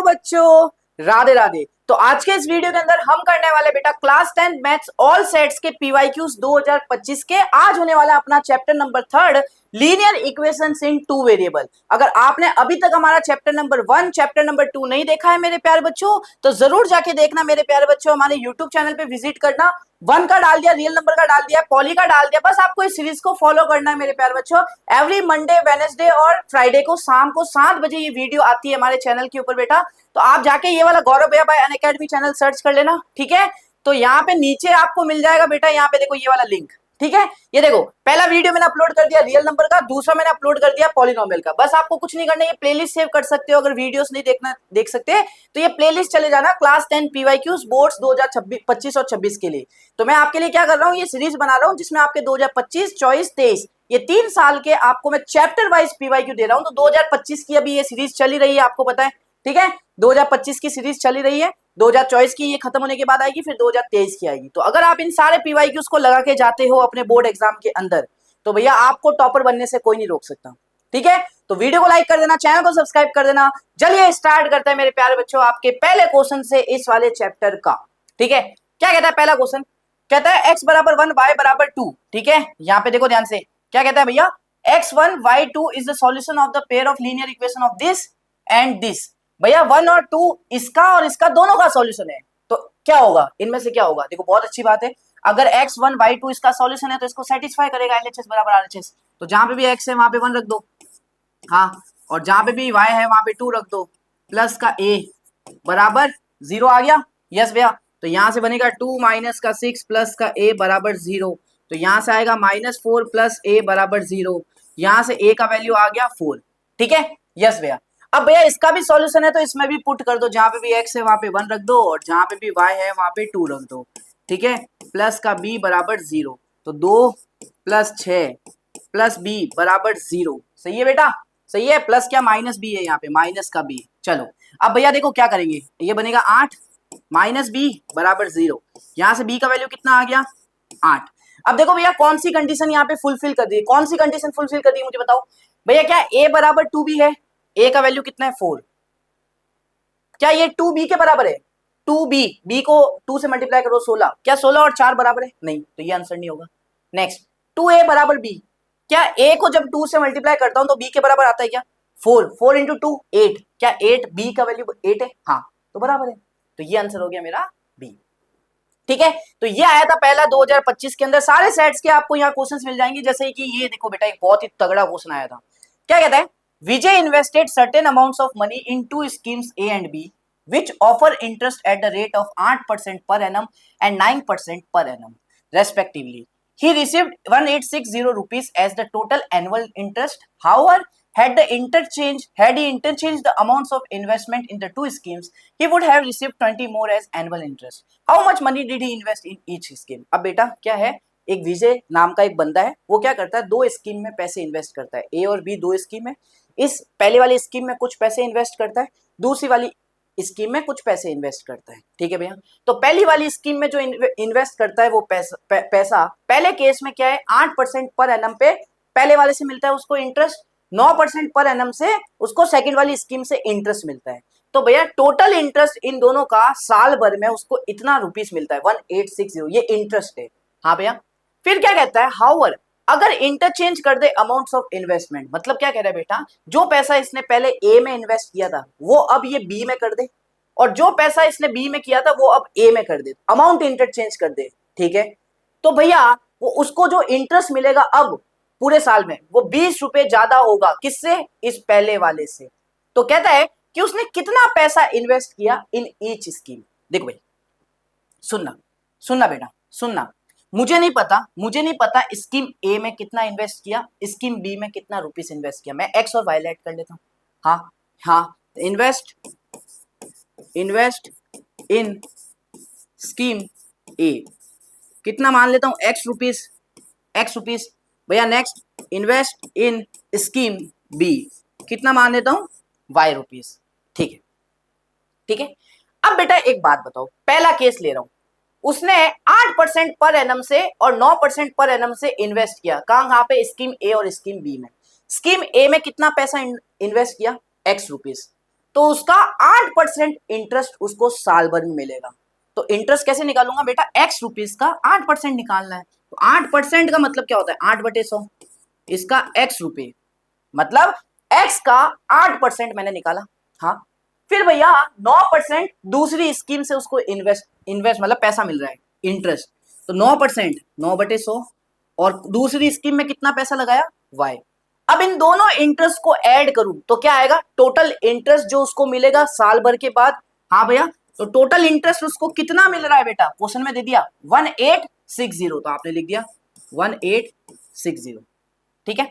बच्चों, राधे राधे। तो आज के इस वीडियो के अंदर हम करने वाले बेटा क्लास 10 मैथ्स ऑल सेट्स के पीवाईक्यूज 2025 के। आज होने वाला अपना चैप्टर नंबर 3 लीनियर इक्वेशंस इन टू वेरिएबल। अगर आपने अभी तक हमारा चैप्टर नंबर 1 चैप्टर नंबर 2 नहीं देखा है मेरे प्यारे बच्चों, तो जरूर जाके देखना मेरे प्यारे बच्चों। हमारे यूट्यूब चैनल पे विजिट करना। 1 का डाल दिया, रियल नंबर का डाल दिया, पॉली का डाल दिया, बस आपको इस सीरीज को फॉलो करना है मेरे प्यारे बच्चों। एवरी मंडे, वेडनेसडे और फ्राइडे को शाम को 7 बजे ये वीडियो आती है हमारे चैनल के ऊपर बेटा। तो आप जाके ये वाला गौरव भैया भाई अनअकैडमी चैनल सर्च कर लेना, ठीक है। तो यहाँ पे नीचे आपको मिल जाएगा बेटा, यहाँ पे देखो ये वाला लिंक, ठीक है। ये देखो पहला वीडियो मैंने अपलोड कर दिया रियल नंबर का, दूसरा मैंने अपलोड कर दिया पॉलिनोमियल का। बस आपको कुछ नहीं करना, ये प्लेलिस्ट सेव कर सकते हो। अगर वीडियोस नहीं देख सकते तो ये प्लेलिस्ट चले जाना, क्लास 10 पीवाईक्यूज बोर्ड्स 2025 और 26 के लिए। तो मैं आपके लिए क्या कर रहा हूँ, ये सीरीज बना रहा हूँ जिसमें आपके 2025, 24, 23 ये 3 साल के आपको मैं चैप्टर वाइज पीवाईक्यू दे रहा हूँ। तो 2025 की अभी ये सीरीज चली रही है, आपको पता है, ठीक है। 2025 की सीरीज चली रही है, 2024 की ये खत्म होने के बाद आएगी, फिर 2023 की आएगी। तो अगर आप इन सारे पीवाईक्यूज को लगा के जाते हो अपने बोर्ड एग्जाम के अंदर, तो भैया आपको टॉपर बनने से कोई नहीं रोक सकता, ठीक है। तो वीडियो को लाइक कर देना, चैनल को सब्सक्राइब कर देना। चलिए स्टार्ट करते हैं मेरे प्यारे बच्चों आपके पहले क्वेश्चन से इस वाले चैप्टर का, ठीक है। क्या कहता है पहला क्वेश्चन, कहता है x बराबर 1 y बराबर 2, ठीक है। यहाँ पे देखो ध्यान से, क्या कहता है भैया, x1 y2 is the solution of the pair of linear equation of this and this. भैया 1 और 2 इसका और इसका दोनों का सॉल्यूशन है, तो क्या होगा, इनमें से क्या होगा। देखो बहुत अच्छी बात है, अगर x1 y2 इसका सॉल्यूशन है तो इसको सेटिस्फाई करेगा LHS बराबर RHS। तो जहां पे भी x है वहां पे 1 रख दो, हाँ, और जहां पे भी y है वहां पे 2 रख दो, प्लस का a बराबर 0 आ गया। यस भैया, तो यहां से बनेगा 2 माइनस का 6 प्लस का a बराबर 0। तो यहां से आएगा -4 प्लस a बराबर 0। यहां से a का वैल्यू आ गया 4, ठीक है। यस भैया, अब भैया इसका भी सॉल्यूशन है तो इसमें भी पुट कर दो, जहां पे भी x है वहां पे 1 रख दो और जहां पे भी y है वहां पे 2 रख दो, ठीक है। प्लस का b बराबर 0, तो 2 प्लस 6 प्लस b बराबर 0। सही है बेटा, सही है। प्लस क्या, माइनस b है यहाँ पे, माइनस का b। चलो अब भैया देखो क्या करेंगे, ये बनेगा 8 माइनस b बराबर 0। यहाँ से b का वैल्यू कितना आ गया, 8। अब देखो भैया कौन सी कंडीशन यहाँ पे फुलफिल कर दी, कौन सी कंडीशन फुलफिल कर दी मुझे बताओ भैया। क्या a बराबर 2b है, a का वैल्यू कितना है 4। क्या ये 2b के बराबर है, 2b, b को 2 से मल्टीप्लाई करो 16, क्या 16 और 4 बराबर है, नहीं, तो ये आंसर नहीं होगा। नेक्स्ट 2a बराबर b, क्या a को जब 2 से मल्टीप्लाई करता हूं तो b के बराबर आता है क्या, 4, 4 इंटू 2 8, क्या 8 b का वैल्यू 8 है, हाँ, तो बराबर है। तो ये आंसर हो गया मेरा b, ठीक है। तो ये आया था पहला 2025 के अंदर। सारे सेट्स के आपको यहाँ क्वेश्चंस मिल जाएंगे, जैसे कि ये देखो बेटा, एक बहुत ही तगड़ा क्वेश्चन आया था। क्या कहता है, Vijay invested certain amounts of money in 2 schemes A and B which offer interest at the rate of 8% per annum and 9% per annum respectively. He received 1860 rupees as the total annual interest. However, had he interchanged the amounts of investment in the 2 schemes, he would have received 20 more as annual interest. How much money did he invest in each scheme? अब बेटा क्या है, एक विजय नाम का एक बंदा है, वो क्या करता है, 2 स्कीम में पैसे इन्वेस्ट करता है। A और B 2 स्कीम है, इस पहले वाली स्कीम में कुछ पैसे इन्वेस्ट करता है, दूसरी वाली स्कीम में कुछ पैसे इन्वेस्ट करता है, ठीक है भैया। तो पहली वाली स्कीम में जो इन्वेस्ट करता है वो पैसा पहले केस में क्या है, 8% पर एनम पे पहले वाले से मिलता है उसको इंटरेस्ट, 9% पर एनम से उसको सेकंड वाली स्कीम से इंटरेस्ट मिलता है। तो भैया टोटल इंटरेस्ट इन दोनों का साल भर में उसको इतना रुपीस मिलता है 1860, ये इंटरेस्ट है, हाँ भैया। फिर क्या कहता है, हाउएवर अगर इंटरचेंज कर दे अमाउंट्स ऑफ इन्वेस्टमेंट, मतलब क्या कह रहा है बेटा, जो पैसा इसने पहले ए में इन्वेस्ट किया था वो अब ये बी में कर दे, और जो पैसा इसने बी में किया था वो अब ए में कर दे, अमाउंट इंटरचेंज कर दे, ठीक है। तो भैया वो उसको जो इंटरेस्ट मिलेगा अब पूरे साल में वो 20 रुपए ज्यादा होगा, किससे, इस पहले वाले से। तो कहता है कि उसने कितना पैसा इन्वेस्ट किया इन ईच स्कीम। देखो भाई, सुनना सुनना बेटा, सुनना, मुझे नहीं पता स्कीम ए में कितना इन्वेस्ट किया, स्कीम बी में कितना रुपीस इन्वेस्ट किया। मैं एक्स और वाई ऐड कर लेता हूँ, हाँ हाँ। इन्वेस्ट इन स्कीम ए कितना मान लेता हूँ, एक्स रुपीस भैया। Next invest in scheme B कितना मान लेता हूँ, वाई रुपीस, ठीक है, ठीक है। अब बेटा एक बात बताओ, पहला केस ले रहा हूं, उसने 8% पर एनम से और 9% पर एनम से इन्वेस्ट किया, कहां पे, स्कीम ए और स्कीम बी में। स्कीम ए में कितना पैसा इन्वेस्ट किया, एक्स रुपीस, तो उसका 8% इंटरेस्ट उसको साल भर में मिलेगा। तो इंटरेस्ट कैसे निकालूंगा बेटा, x रुपीज का 8% निकालना है। तो 8% का मतलब क्या होता है, 8/100, इसका x रुपए, मतलब x का 8% मैंने निकाला। हाँ, फिर भैया 9% दूसरी स्कीम से उसको इन्वेस्ट मतलब पैसा मिल रहा है, इंटरेस्ट। तो 9%, 9/100, और दूसरी स्कीम में कितना पैसा लगाया, y। अब इन दोनों इंटरेस्ट को ऐड करूं तो क्या आएगा, टोटल इंटरेस्ट जो उसको मिलेगा साल भर के बाद। हाँ भैया, तो टोटल इंटरेस्ट उसको कितना मिल रहा है बेटा, क्वेश्चन में दे दिया 1860, तो आपने लिख दिया 1860। ठीक है,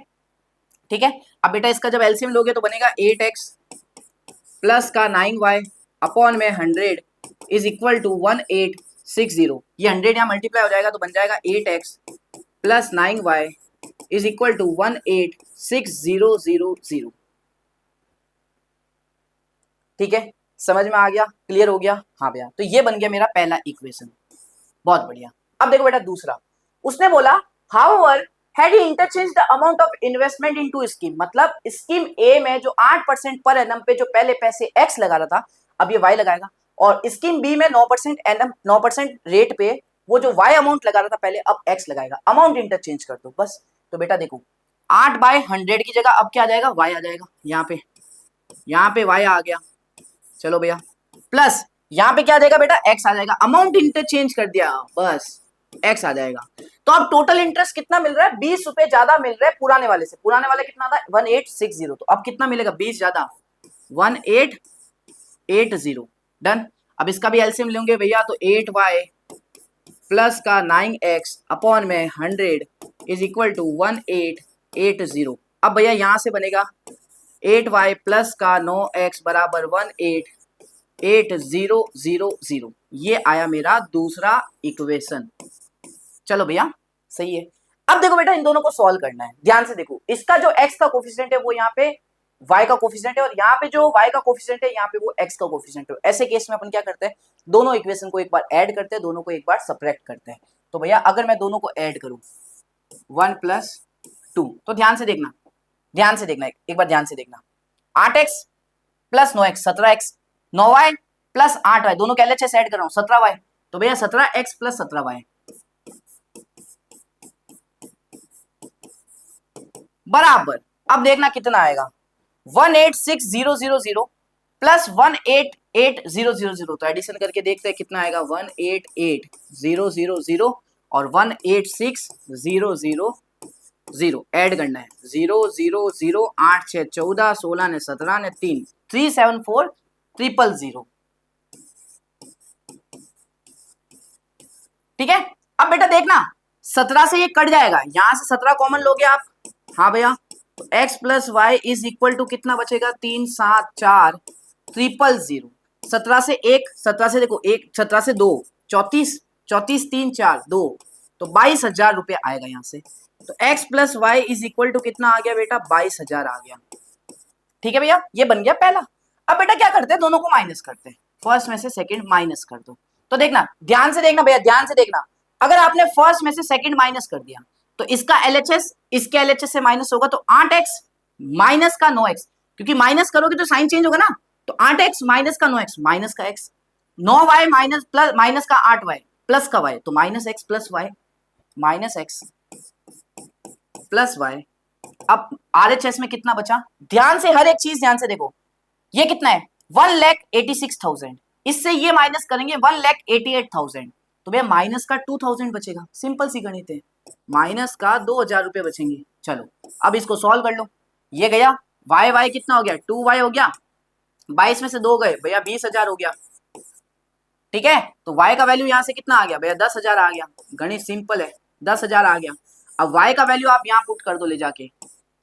ठीक है। अब बेटा इसका जब एलसीएम लोगे तो बनेगा 8x प्लस का 9y अपॉन में 100 इज इक्वल टू 1860। ये 100 यहाँ मल्टीप्लाई हो जाएगा तो बन जाएगा 8x plus 9y is equal to 186,000। ठीक है, समझ में आ गया, क्लियर हो गया। हाँ भैया, तो ये बन गया मेरा पहला इक्वेशन, बहुत बढ़िया। अब देखो बेटा दूसरा, उसने बोला however had he interchange the amount of investment into scheme, मतलब स्कीम ए में जो 8% पर एनम पे जो पहले पैसे x लगा रहा था अब ये y लगाएगा, और स्कीम बी में 9% एनम 9% रेट पे वो जो y अमाउंट लगा रहा था पहले अब x लगाएगा। अमाउंट इंटरचेंज कर दो बस। तो बेटा देखो 8/100 की जगह अब क्या आ जाएगा, y आ जाएगा। यहाँ पे y आ गया, चलो भैया, प्लस यहाँ पे क्या आ जाएगा बेटा, x आ जाएगा। अमाउंट इंटरचेंज कर दिया बस, x आ जाएगा। तो अब टोटल इंटरेस्ट कितना मिल रहा है, 20 रुपए ज्यादा मिल रहा है पुराने वाले से। पुराने वाले कितना था 1860, तो अब कितना मिलेगा 20 ज्यादा 1880। डन। अब इसका भी एलसीएम लेंगे भैया, तो 8y प्लस का 9x अपॉन में 100 इज इक्वल टू 1880। अब भैया यहां से बनेगा 8y प्लस का 9x बराबर 188000। ये आया मेरा दूसरा इक्वेशन। चलो भैया सही है। अब देखो बेटा इन दोनों को सॉल्व करना है, ध्यान से देखो। इसका जो x का कोफिशिएंट है वो यहाँ पे y का कोफिशिएंट है, और यहाँ पे जो y का कोफिशिएंट है यहाँ पे वो x का कोफिशिएंट है। ऐसे केस में अपन क्या करते हैं, दोनों इक्वेशन को एक बार ऐड करते हैं, दोनों को एक बार सब्ट्रैक्ट करते हैं। तो भैया अगर मैं दोनों को ऐड करूं 1 + 2, तो ध्यान से देखना, एक बार ध्यान से देखना। 8x plus 9x 17x, 9y plus 8y, दोनों का LHS ऐड कर रहा हूं 17y। तो भैया 17x प्लस 17y बराबर, अब देखना कितना आएगा, 186,000 प्लस 188,000। तो एडिशन करके देखते हैं कितना आएगा, 188,000 और 186,000 ऐड करना है। 0 0 0 8 6 14 16 ने 17 ने 3 374,000। ठीक है। अब बेटा देखना 17 से ये कट जाएगा, यहां से 17 कॉमन लोगे आप। हाँ भैया, तो x plus Y is equal to कितना बचेगा, 3 7 4 000। 17 से 1, 17 से देखो 1, 17 से 2 34, 34 3 4 2, तो 22,000 रुपये आएगा यहाँ से। तो x plus Y is equal to कितना आ गया बेटा, 22,000 आ गया। ठीक है भैया, ये बन गया पहला। अब बेटा क्या करते हैं, दोनों को माइनस करते हैं, फर्स्ट में से सेकंड माइनस कर दो। तो देखना, ध्यान से देखना भैया, ध्यान से देखना। अगर आपने फर्स्ट में से सेकंड माइनस कर दिया तो इसका LHS इसके LHS से माइनस होगा, तो 8x माइनस का 9x, क्योंकि माइनस करोगे तो साइन चेंज होगा ना। तो 8x माइनस का 9x माइनस का x, 9y minus plus minus का 8y प्लस का y, तो minus x plus y, minus x plus y। अब RHS में कितना बचा, ध्यान से हर एक चीज ध्यान से देखो। ये कितना है 1,86,000, इससे ये माइनस करेंगे 1,88,000, तो भैया माइनस का 2,000 बचेगा। सिंपल सी गणित है, माइनस का 2,000 रुपए बचेंगे। चलो अब इसको सॉल्व कर लो। ये गया y कितना हो गया, 2y हो गया, 22 में से 2 गए भैया 20,000 हो गया। ठीक है, तो y का वैल्यू यहाँ से कितना आ गया भैया, 10,000 आ गया। गणित सिंपल है, 10,000 आ गया। अब y का वैल्यू आप यहाँ पुट कर दो ले जाके,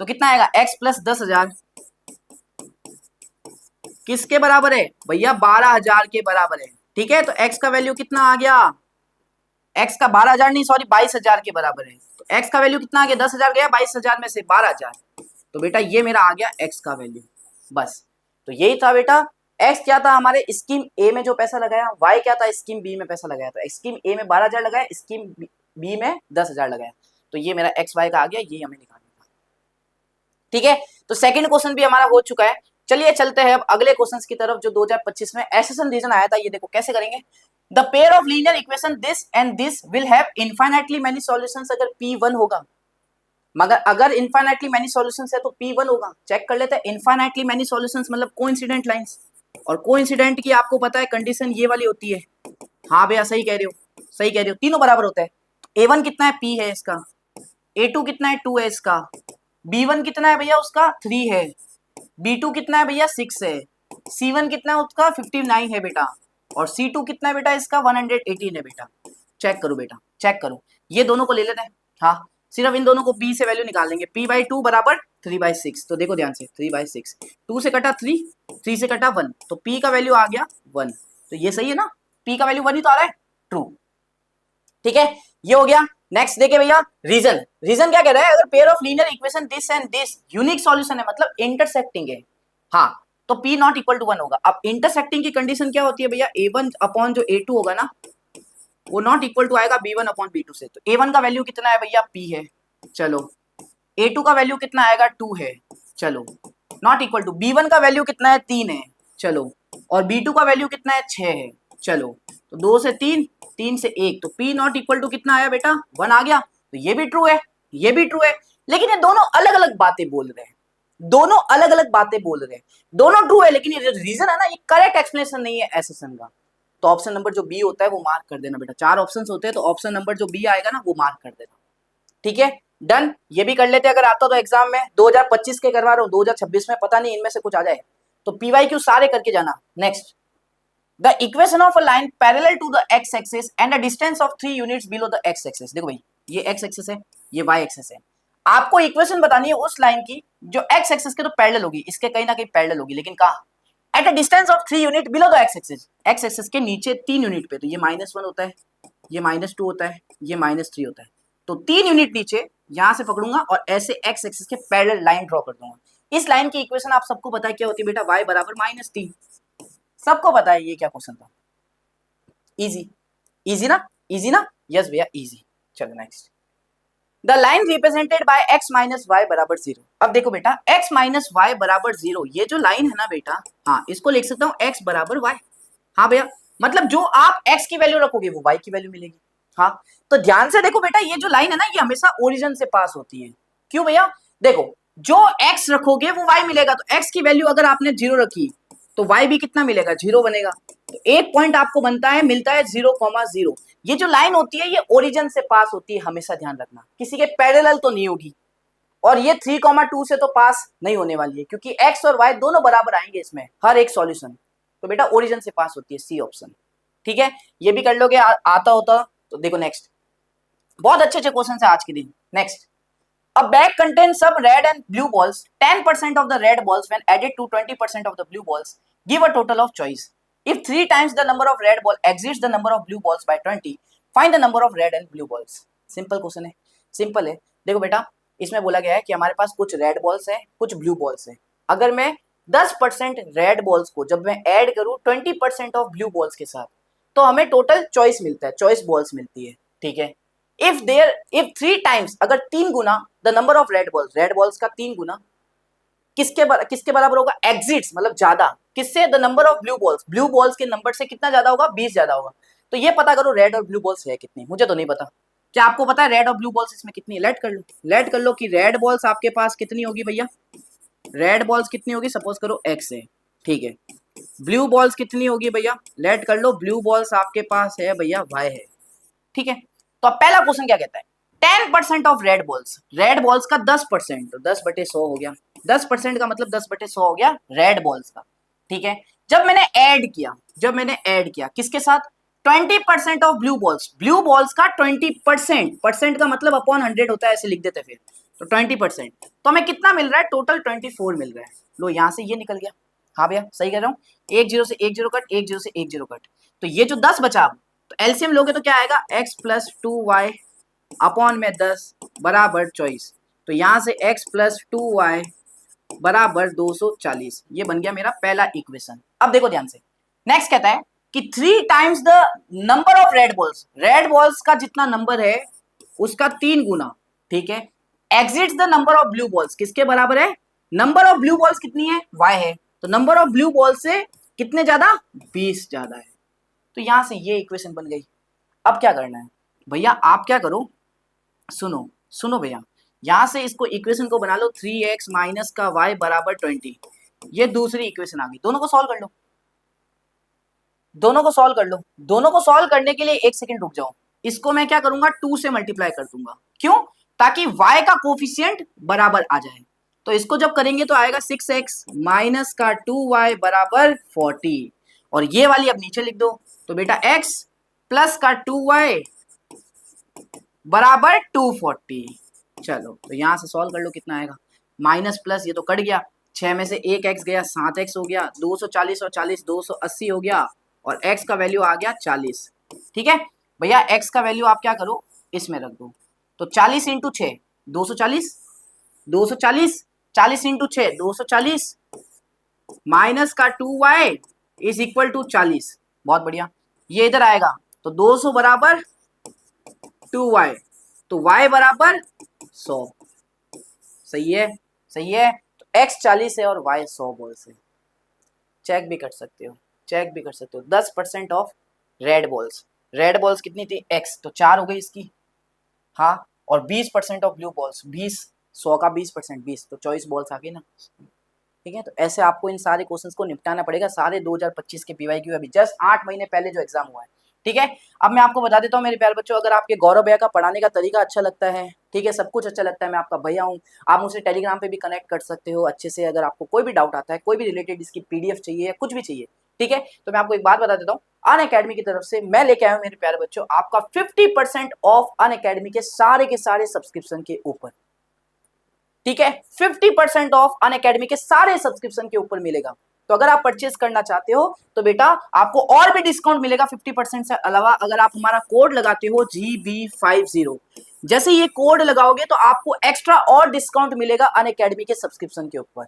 तो कितना आएगा, x प्लस 10,000 किसके बराबर है भैया, 12,000 के बराबर है। ठीक है, तो x का वैल्यू कितना आ गया, x का 12,000 नहीं सॉरी 22,000 के बराबर है। तो x का वैल्यू कितना आ गया, 10,000 गया, 22,000 में से 12,000, तो बेटा ये मेरा आ गया x का वैल्यू। बस तो यही था बेटा, x क्या था हमारे स्कीम A में जो पैसा लगाया, y क्या था स्कीम B में पैसा लगाया। तो स्कीम A में 12,000 लगाया, स्कीम B में 10,000 लगाया, तो ये मेरा x y का आ गया, ये हमें निकालना था। ठीक है, तो सेकंड क्वेश्चन भी हमारा हो चुका है। चलिए चलते हैं अब अगले क्वेश्चंस की तरफ जो 2025 में एसेशन रीजन आया था। ये देखो कैसे करेंगे। The pair of linear equation this and this will have infinitely many solutions अगर P1 होगा, मगर अगर इनफाइनाइटली मेनी सॉल्यूशंस है तो P1 होगा। चेक कर लेते हैं। इनफाइनाइटली मेनी सॉल्यूशंस मतलब कोइंसिडेंट लाइंस, और कोइंसिडेंट की आपको पता है कंडीशन ये वाली होती है। हाँ भैया सही कह रहे हो, सही कह रहे हो, तीनों बराबर होता है। A1 कितना है, P है इसका, A2 कितना है, 2 है इसका, B1 कितना है भैया उसका 3 है, B2 कितना है भैया 6 है, C1 कितना है उसका 59 है बेटा, और C2 कितना है बेटा इसका 118 है बेटा। चेक करो बेटा, चेक करो, ये दोनों को ले लेते हैं। हाँ सिर्फ इन दोनों को P से वैल्यू निकाल लेंगे। P/2 बराबर 3/6। तो देखो ध्यान से 3/6, 2 से कटा 3, 3 से कटा 1, तो P का वैल्यू आ गया 1। तो ये सही है ना, P का वैल्यू 1 ही तो आ रहा है, ट्रू। ठीक है, ये हो गया। नेक्स्ट देखिए भैया रीजन। रीजन क्या कह रहा है, अगर pair of linear equation this and this unique solution है, मतलब इंटरसेक्टिंग है, हाँ तो P नॉट इक्वल टू 1 होगा। अब इंटरसेक्टिंग की कंडीशन क्या होती है भैया, A1 अपॉन जो A2 होगा ना, वो नॉट इक्वल टू आएगा B1 अपॉन B2 से। तो A1 का वैल्यू कितना है भैया, P है, चलो। A2 का वैल्यू कितना आएगा, 2 है, चलो। नॉट इक्वल टू B1 का वैल्यू कितना है, 3 है, चलो। और B2 का वैल्यू कितना है, 6 है, चलो। तो 2 से 3, 3 से 1, तो P नॉट इक्वल टू कितना आया बेटा, 1 आ गया। तो ये भी ट्रू है, ये भी ट्रू है, लेकिन ये दोनों अलग अलग बातें बोल रहे हैं, दोनों अलग अलग बातें बोल रहे हैं, दोनों ट्रू है, लेकिन ये रीजन है ना, ये करेक्ट एक्सप्लेनेशन नहीं है एसेशन का। तो ऑप्शन नंबर जो बी होता है वो मार्क कर देना बेटा। 4 ऑप्शंस होते हैं तो ऑप्शन नंबर जो बी आएगा ना वो मार्क कर देना। ठीक है, डन। ये भी कर लेते अगर आता तो एग्जाम में। 2025 के करवा रहा हूँ, 2026 में पता नहीं इनमें से कुछ आ जाए। तो PYQ सारे करके जाना। Next, the equation of a line parallel to the x axis and a distance of 3 units below the x axis. देखो भाई ये x एक्सिस है, ये y एक्सिस है। आपको इक्वेशन बतानी है उस लाइन की जो x एक्सिस के तो पैरेलल होगी, इसके कहीं ना कहीं पैरेलल होगी, लेकिन कहाँ, at a distance of 3 unit below the x axis. x axis के नीचे 3 यूनिट पे। तो ये -1 होता है, ये -2 होता है, ये -3 होता है। तो 3 यूनिट नीचे यहां से पकड़ूंगा और ऐसे x एक्सिस के पैरेलल लाइन ड्रॉ कर दूंगा। इस लाइन की इक्वेशन आप सबको पता है क्या होती है बेटा, y बराबर -3। सबको पता है ये क्या क्वेश्चन था। इजी, इजी ना, इजी ना, यस भैया इजी। चलो next, the line represented by x minus y बराबर 0। अब देखो बेटा x माइनस वाई बराबर 0, ये जो लाइन है ना बेटा, हाँ इसको लिख सकता हूँ x बराबर y। हाँ भैया, मतलब जो आप x की वैल्यू रखोगे वो y की वैल्यू मिलेगी। हाँ तो ध्यान से देखो बेटा, ये जो लाइन है ना ये हमेशा ओरिजिन से पास होती है। क्यों भैया, देखो जो x रखोगे वो y मिलेगा। तो x की वैल्यू अगर आपने 0 रखी तो y भी कितना मिलेगा, 0 बनेगा। तो एक पॉइंट आपको बनता है, मिलता है 0,0। ये जो लाइन होती है ये ओरिजिन से पास होती है, हमेशा ध्यान रखना, किसी के पैरेलल तो नहीं होगी। और ये 3,2 से तो पास नहीं होने वाली है, क्योंकि x और y दोनों बराबर आएंगे इसमें हर एक सॉल्यूशन। तो बेटा ओरिजिन से पास होती है, सी ऑप्शन। ठीक है, ये भी कर लोगे आता होता तो। देखो नेक्स्ट, बहुत अच्छे अच्छे क्वेश्चन है आज के दिन। Next, a bag contains some red and blue balls. 10% of the red balls when added to 20% of the blue balls give a total of choice. If 3 times the number of red ball exceeds the number of blue balls by 20, find the number of red and blue balls. Simple question है, simple है। देखो बेटा इसमें बोला गया है कि हमारे पास कुछ रेड बॉल्स है, कुछ ब्लू बॉल्स है। अगर मैं 10% रेड बॉल्स को जब मैं ऐड करूं 20% ऑफ ब्लू बॉल्स के साथ, तो हमें टोटल चॉइस मिलता है, चॉइस बॉल्स मिलती है। ठीक है, if 3 times, अगर 3 गुना the number of red balls का 3 गुना किसके बराबर होगा, एग्जिट्स मतलब ज्यादा, किससे, the number of blue balls के नंबर से कितना ज्यादा होगा, 20 ज्यादा होगा। तो ये पता करो रेड और ब्लू बॉल्स है कितनी, मुझे तो नहीं पता। क्या आपको पता है रेड और ब्लू बॉल्स इसमें कितनी है? लेट कर लो कि रेड बॉल्स आपके पास कितनी होगी भैया, रेड बॉल्स कितनी होगी, सपोज करो x है। ठीक है, ब्लू बॉल्स कितनी होगी भैया, लेट कर लो, ब्लू बॉल्स आपके पास है भैया y है। ठीक है, तो अब पहला क्वेश्चन क्या कहता है, 10% ऑफ रेड बॉल्स का 10%, तो 10/100 हो गया। 10% का मतलब 10/100 हो गया रेड बॉल्स का। ठीक है, जब मैंने ऐड किया किसके साथ, 20% ऑफ ब्लू बॉल्स का 20%, का मतलब अपॉन 100 होता है, ऐसे लिख देते फिर। तो 20%, तो हमें कितना मिल रहा है, टोटल 24 मिल रहा है। लो यहां से ये निकल गया। हाँ भैया सही कह रहा हूँ, 1 0 से 1 0 कट, 1 0 से 1 0 कट। तो ये जो 10 बचा, तो एलसीएम लोगे तो क्या आएगा, x प्लस 2y अपॉन में 10 बराबर 24। तो यहां से x प्लस 2y बराबर 240। ये बन गया मेरा पहला इक्वेशन। अब देखो ध्यान से, नेक्स्ट कहता है कि 3 times the number of red balls का जितना नंबर है उसका 3 गुना। ठीक है, exits the number of blue balls किसके बराबर है, नंबर ऑफ ब्लू बॉल्स कितनी है, y है, तो नंबर ऑफ ब्लू बॉल से कितने ज्यादा, 20 ज्यादा है। तो यहां से ये इक्वेशन बन गई। अब क्या करना है भैया, आप क्या करो, सुनो सुनो भैया, यहां से इसको इक्वेशन को बना लो 3x माइनस का y बराबर 20। ये दूसरी इक्वेशन आ गई, दोनों को सॉल्व कर लो, दोनों को सॉल्व कर लो। दोनों को सॉल्व करने के लिए एक सेकंड रुक जाओ, इसको मैं क्या करूंगा 2 से मल्टीप्लाई कर दूंगा। क्यों? ताकि y का कोफिशिएंट बराबर आ जाए। तो इसको जब करेंगे तो आएगा 6x माइनस का 2y बराबर 40, और ये वाली अब नीचे लिख दो। तो बेटा x प्लस का 2y बराबर 240। चलो तो यहां से सॉल्व कर लो, कितना आएगा, माइनस प्लस ये तो कट गया, 6 में से एक x गया, 7x हो गया, 240 और 40 280 हो गया, और x का वैल्यू आ गया 40। ठीक है भैया, x का वैल्यू आप क्या करो, इसमें रख दो। तो 40 इंटू 6 240, 240, 40 इंटू 6 240, माइनस का 2y इज इक्वल टू 40। बहुत बढ़िया, ये इधर आएगा तो 200 बराबर 2y, तो y बराबर 100। सही है, सही है। तो x 40 है और y 100 बॉल्स है। चेक भी कर सकते हो, चेक भी कर सकते हो। 10% of red balls, red balls कितनी थी x, तो 4 हो गई इसकी, हाँ, और 20% ऑफ ब्लू बॉल्स, 20, 100 का 20%, 20 तो 24 बॉल्स आ गई ना। ठीक है, तो ऐसे आपको इन सारे क्वेश्चंस को निपटाना पड़ेगा, सारे 2025 के पीवाईक्यू, अभी जस्ट 8 महीने पहले जो एग्जाम हुआ है। ठीक है, अब मैं आपको बता देता हूँ मेरे प्यारे बच्चों, अगर आपके गौरव भैया का पढ़ाने का तरीका अच्छा लगता है, ठीक है, सब कुछ अच्छा लगता है, मैं आपका भैया हूँ, आप मुझसे टेलीग्राम पे भी कनेक्ट कर सकते हो अच्छे से। अगर आपको कोई भी डाउट आता है, कोई भी रिलेटेड इसकी पीडीएफ चाहिए या कुछ भी चाहिए, ठीक है, तो मैं आपको एक बात बता देता हूँ, अनअकैडमी की तरफ से मैं लेके आया हूँ मेरे प्यारे बच्चों आपका 50% ऑफ अनअकैडमी के सारे सब्सक्रिप्शन के ऊपर। ठीक है, 50% ऑफ अनअकैडमी के सारे सब्सक्रिप्शन के ऊपर मिलेगा। तो अगर आप परचेज करना चाहते हो तो बेटा आपको और भी डिस्काउंट मिलेगा 50% से अलावा, अगर आप हमारा कोड लगाते हो GB50। जैसे ये कोड लगाओगे तो आपको एक्स्ट्रा और डिस्काउंट मिलेगा अनअकैडमी के सब्सक्रिप्शन के ऊपर।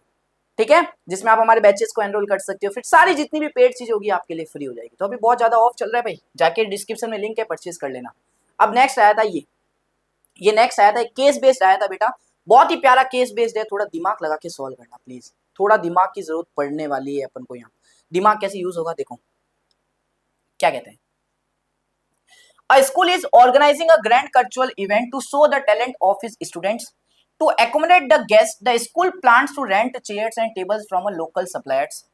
ठीक है, जिसमें आप हमारे बैचेस को एनरोल कर सकते हो, फिर सारी जितनी भी पेड चीज होगी आपके लिए फ्री हो जाएगी। तो अभी बहुत ज्यादा ऑफ चल रहा है भाई, जाके डिस्क्रिप्शन में लिंक है, परचेज कर लेना। अब नेक्स्ट आया था ये नेक्स्ट आया था केस बेस्ड आया था बेटा, बहुत ही प्यारा केस बेस्ड है, थोड़ा दिमाग लगा के सॉल्व करना प्लीज, थोड़ा दिमाग की जरूरत पड़ने वाली है अपन को यहाँ। दिमाग कैसे यूज होगा देखो, क्या कहते हैं, A school is organizing a grand cultural event to show the talent of its students. To accommodate the guests, the school plans to rent chairs and tables from a local suppliers.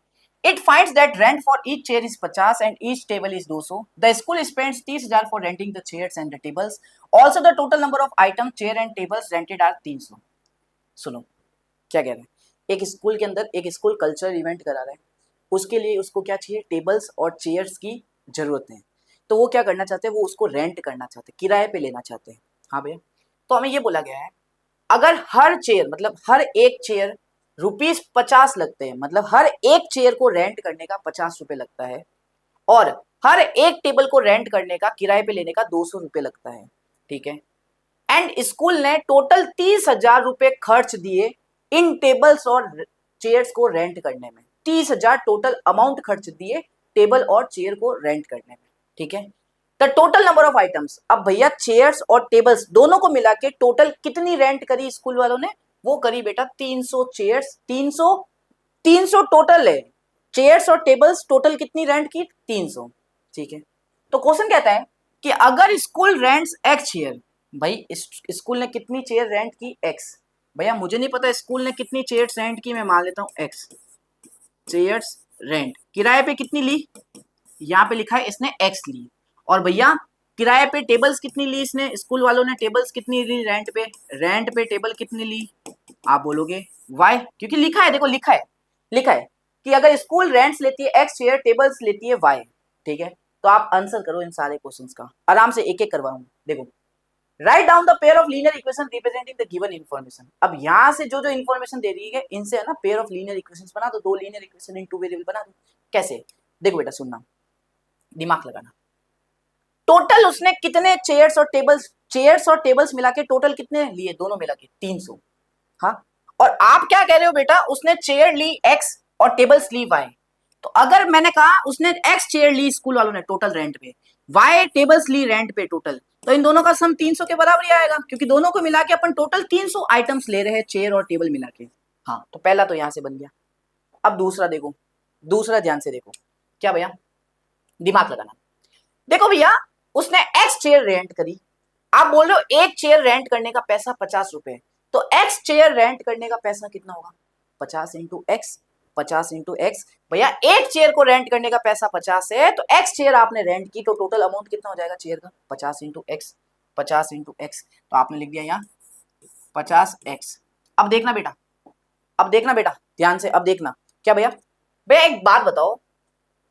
It finds that rent for each chair is 50 and each table is 200. The school spends 30,000 for renting the chairs and the tables. Also, the total number of items, chair and tables rented are 300. सुनो क्या कह रहे हैं, एक school के अंदर एक school cultural event करा रहा है, उसके लिए उसको क्या चाहिए, टेबल्स और चेयर्स की जरूरत है। तो वो क्या करना चाहते हैं, वो उसको रेंट करना चाहते हैं, किराए पे लेना चाहते हैं। हाँ भैया, तो हमें ये बोला गया है अगर हर चेयर मतलब हर एक चेयर ₹50 लगते हैं, मतलब हर एक चेयर को रेंट करने का 50 रुपए लगता है, और हर एक टेबल को रेंट करने का किराए पे लेने का 200 रुपए लगता है। ठीक है, एंड स्कूल ने टोटल 30,000 रुपए खर्च दिए इन टेबल्स और चेयर्स को रेंट करने में। 30,000 टोटल अमाउंट खर्च दिए टेबल और चेयर को रेंट करने में। ठीक है, the total number of items, अब भैया चेयर्स और टेबल्स दोनों को मिला के टोटल कितनी रेंट करी स्कूल वालों ने, वो करी बेटा 300 चेयर्स, 300 टोटल है, चेयर्स और टेबल्स टोटल कितनी रेंट की 300। ठीक है, तो क्वेश्चन कहता है कि अगर स्कूल रेंट्स x चेयर, भाई स्कूल ने कितनी चेयर रेंट की x, भैया मुझे नहीं पता स्कूल ने कितनी चेयर्स रेंट की, मैं मान लेता हूं x चेयर्स रेंट, किराए पे कितनी ली, यहाँ पे लिखा है इसने x ली, और भैया किराए पे टेबल्स कितनी ली इसने, स्कूल वालों ने टेबल्स कितनी ली रेंट पे टेबल कितनी ली, आप बोलोगे y, क्योंकि लिखा है, देखो लिखा है कि अगर स्कूल रेंट्स लेती है x चेयर, टेबल्स लेती है y। ठीक है, तो आप आंसर करो इन सारे क्वेश्चंस का, आराम से एक एक करवाऊंगा। देखो, write down the pair of linear equation representing the given information. अब यहाँ से जो जो इन्फॉर्मेशन दे रही है इनसे है ना पेयर ऑफ लीनियर इक्वेशंस बना दो, दो linear equation in two variable बना दो। कैसे, देखो बेटा सुनना, दिमाग लगाना। टोटल उसने कितने चेयर्स और टेबल्स मिला के टोटल कितने लिए, दोनों मिला के 300। हाँ, और आप क्या कह रहे हो बेटा, उसने चेयर ली x और टेबल्स ली y। तो अगर मैंने कहा उसने x चेयर ली स्कूल वालों ने टोटल रेंट पे, y टेबल्स ली रेंट पे टोटल, तो इन दोनों का सम 300 के बराबर ही आएगा, क्योंकि दोनों को मिला के अपन टोटल 300 आइटम्स ले रहे हैं चेयर और टेबल मिला के। हाँ, तो पहला तो यहां से बन गया। अब दूसरा देखो, दूसरा ध्यान से देखो, क्या भैया, दिमाग लगाना। देखो भैया, उसने एक्स चेयर रेंट करी, आप बोल रहे हो एक चेयर रेंट करने का पैसा 50 रुपए, तो एक्स चेयर रेंट करने का पैसा कितना होगा, 50 इंटू एक्स, 50 इंटू एक्स। भैया एक चेयर को रेंट करने का पैसा 50 है, तो एक्स चेयर आपने रेंट की, तो टोटल अमाउंट कितना हो जाएगा चेयर का, 50 इंटू एक्स, 50 इंटू एक्स। तो आपने लिख दिया यहाँ 50x। अब देखना बेटा, अब देखना बेटा ध्यान से, अब देखना क्या भैया, भैया एक बात बताओ,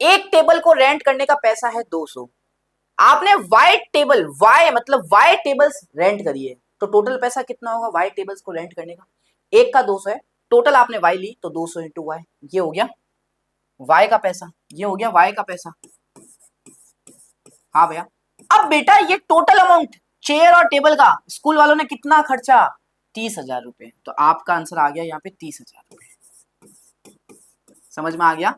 एक टेबल को रेंट करने का पैसा है 200, आपने वाई टेबल, वाई मतलब वाई टेबल्स रेंट करी है, तो टोटल पैसा कितना होगा वाई टेबल्स को रेंट करने का, एक का 200 है, टोटल आपने वाई ली तो 200 इंटू वाई, ये हो गया वाई का पैसा, ये हो गया वाई का पैसा। हाँ भैया, अब बेटा ये टोटल अमाउंट चेयर और टेबल का स्कूल वालों ने कितना खर्चा, 30,000 रुपए, तो आपका आंसर आ गया यहाँ पे 30,000 रुपए। समझ में आ गया,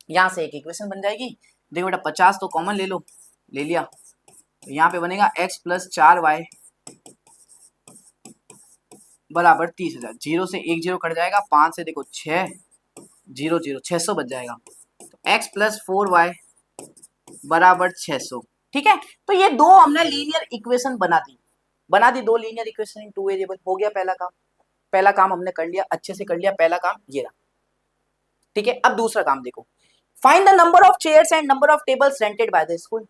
यहां से एक इक्वेशन बन जाएगी। देखो बेटा 50 तो कॉमन ले लो, ले लिया, तो यहाँ पे बनेगा x प्लस 4y बराबर 30,000, जीरो से एक जीरो कट जाएगा, 5 से देखो 6, 0 0 600 बच जाएगा, तो x प्लस 4y बराबर 600। ठीक है, तो ये दो हमने लीनियर इक्वेशन बना दी दो linear equation in two variable, हो गया पहला काम, पहला काम हमने कर लिया, अच्छे से कर लिया, पहला काम ये रहा। ठीक है, अब दूसरा काम देखो, find the number of chairs and number of tables rented by the school.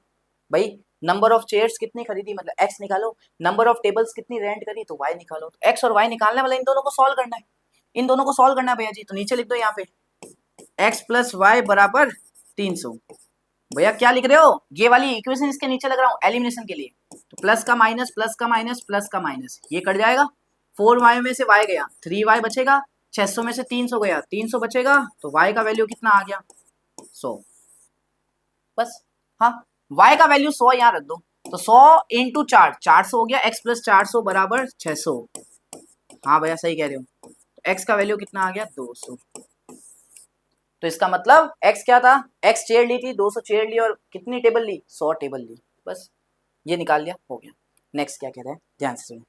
भाई नंबर ऑफ चेयर्स कितनी खरीदी मतलब x निकालो, नंबर ऑफ टेबल्स कितनी रेंट करी तो y निकालो, तो x और y निकालने वाला इन दोनों को सॉल्व करना है, इन दोनों को सॉल्व करना है भैया जी। तो नीचे लिख दो यहाँ पे x प्लस वाई बराबर 300। भैया क्या लिख रहे हो, ये वाली इक्वेशन इसके नीचे लग रहा हूँ एलिमिनेशन के लिए, तो प्लस का माइनस, प्लस का माइनस, प्लस का माइनस, ये कट जाएगा, 4y में से y गया, 3y बचेगा, 600 में से 300 गया, 300 बचेगा, तो y का वैल्यू कितना आ गया 100, बस। हाँ, y का वैल्यू 100 यहाँ रख दो, तो 100 इंटू 4, 400 हो गया, x प्लस 400 बराबर 600। हाँ भैया सही कह रहे हो, तो x का वैल्यू कितना आ गया 200। तो इसका मतलब x क्या था, x चेयर ली थी, 200 चेयर ली और कितनी टेबल ली, 100 टेबल ली, बस ये निकाल लिया, हो गया। नेक्स्ट क्या कह रहे हैं ध्यान से सुनो,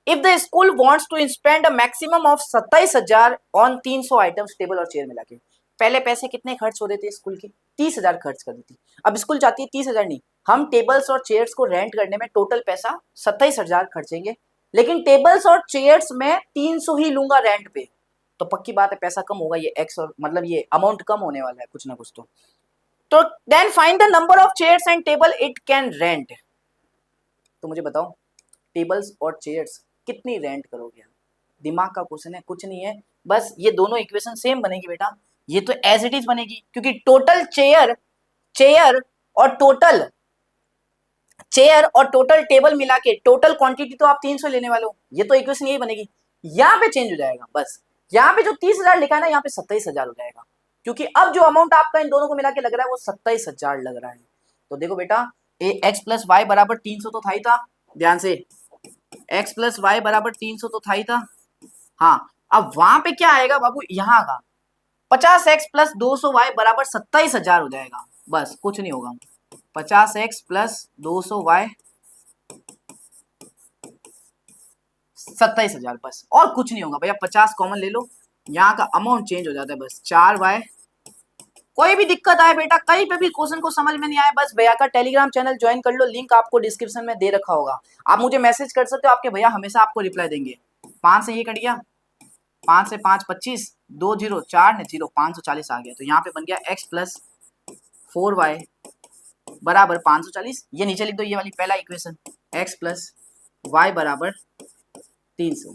if the school wants to spend a maximum of 27,000 on 300 items table और चेयर मिला के, पहले पैसे कितने खर्च हो रहे थे स्कूल के, 30,000 खर्च कर दी थी, अब स्कूल चाहती है 30,000 नहीं, हम टेबल्स और चेयर्स को रेंट करने में टोटल पैसा 27,000 खर्चेंगे, लेकिन टेबल्स और चेयर्स में 300 ही लूंगा रेंट पे, तो पक्की बात है पैसा कम होगा, ये एक्स और मतलब ये अमाउंट कम होने वाला है कुछ ना कुछ। तो then find the number of chairs and table it can rent. तो मुझे बताओ टेबल्स और चेयर्स कितनी रेंट करोगे, दिमाग का क्वेश्चन है, कुछ नहीं है, बस ये दोनों इक्वेशन सेम बनेगी बेटा, ये तो एज इट इज बनेगी, क्योंकि टोटल चेयर चेयर और टोटल टेबल मिला के टोटल क्वांटिटी तो आप 300 लेने वाले हो, ये तो इक्वेशन यही बनेगी, यहाँ पे चेंज हो जाएगा बस, यहाँ पे जो 30,000 लिखा है ना यहाँ पे 27,000 हो जाएगा, क्योंकि अब जो अमाउंट आपका इन दोनों को मिला के लग रहा है वो 27,000 लग रहा है। तो देखो बेटा एक्स प्लस वाई बराबर 300 तो था ही था, ध्यान से x प्लस वाई बराबर 300 तो था ही था। हाँ, अब वहां पे क्या आएगा बाबू, यहाँ का 50x प्लस 200y बराबर 27,000 हो जाएगा, बस कुछ नहीं होगा, 50x प्लस 200y 27,000 बस, और कुछ नहीं होगा भैया, 50 कॉमन ले लो, यहाँ का अमाउंट चेंज हो जाता है बस 4y। कोई भी दिक्कत आए बेटा, कहीं पे भी क्वेश्चन को समझ में नहीं आए, बस भैया का टेलीग्राम चैनल ज्वाइन कर लो, लिंक आपको डिस्क्रिप्शन में दे रखा होगा, आप मुझे मैसेज कर सकते हो, आपके भैया हमेशा आपको रिप्लाई देंगे। 5 से ये कट गया, 5 से 5 25, 2 0 4 ने 0, 540 आ गया, तो यहाँ पे बन गया x प्लस 4y बराबर 540, ये नीचे लिख दो, ये वाली पहला इक्वेशन, x प्लस वाई बराबर 300,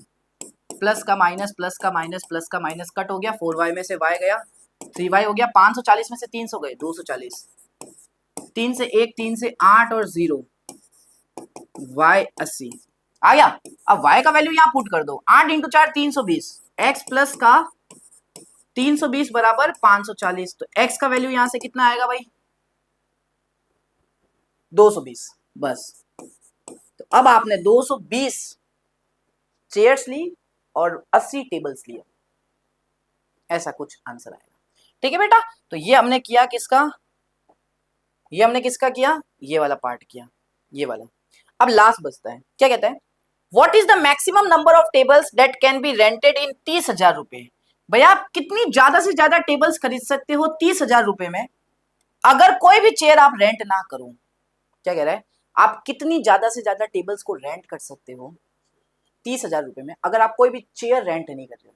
प्लस का माइनस, प्लस का माइनस, प्लस का माइनस कट हो गया, 4y में से y गया, 3y हो गया, 540 में से 300 गए 240, 3 से 1, 3 से 8 और 0, y 80 आ गया। अब y का वैल्यू यहाँ पुट कर दो, 8 इंटू 4 320, x प्लस का 320 बराबर 540, तो x का वैल्यू यहाँ से कितना आएगा भाई 220, बस। तो अब आपने 220 चेयर्स ली और 80 टेबल्स लिए, ऐसा कुछ आंसर आएगा। ठीक है बेटा, तो ये हमने किया किसका, ये हमने किसका किया, ये वाला पार्ट किया, ये वाला। अब लास्ट बचता है, क्या कहता है, what is the maximum number of tables that can be rented in 30,000 रुपए। भैया आप कितनी ज्यादा से ज्यादा टेबल्स खरीद सकते हो 30,000 रुपए में, अगर कोई भी चेयर आप रेंट ना करो। क्या कह रहा है, आप कितनी ज्यादा से ज्यादा टेबल्स को रेंट कर सकते हो 30,000 रुपए में, अगर आप कोई भी चेयर रेंट नहीं कर रहे हो,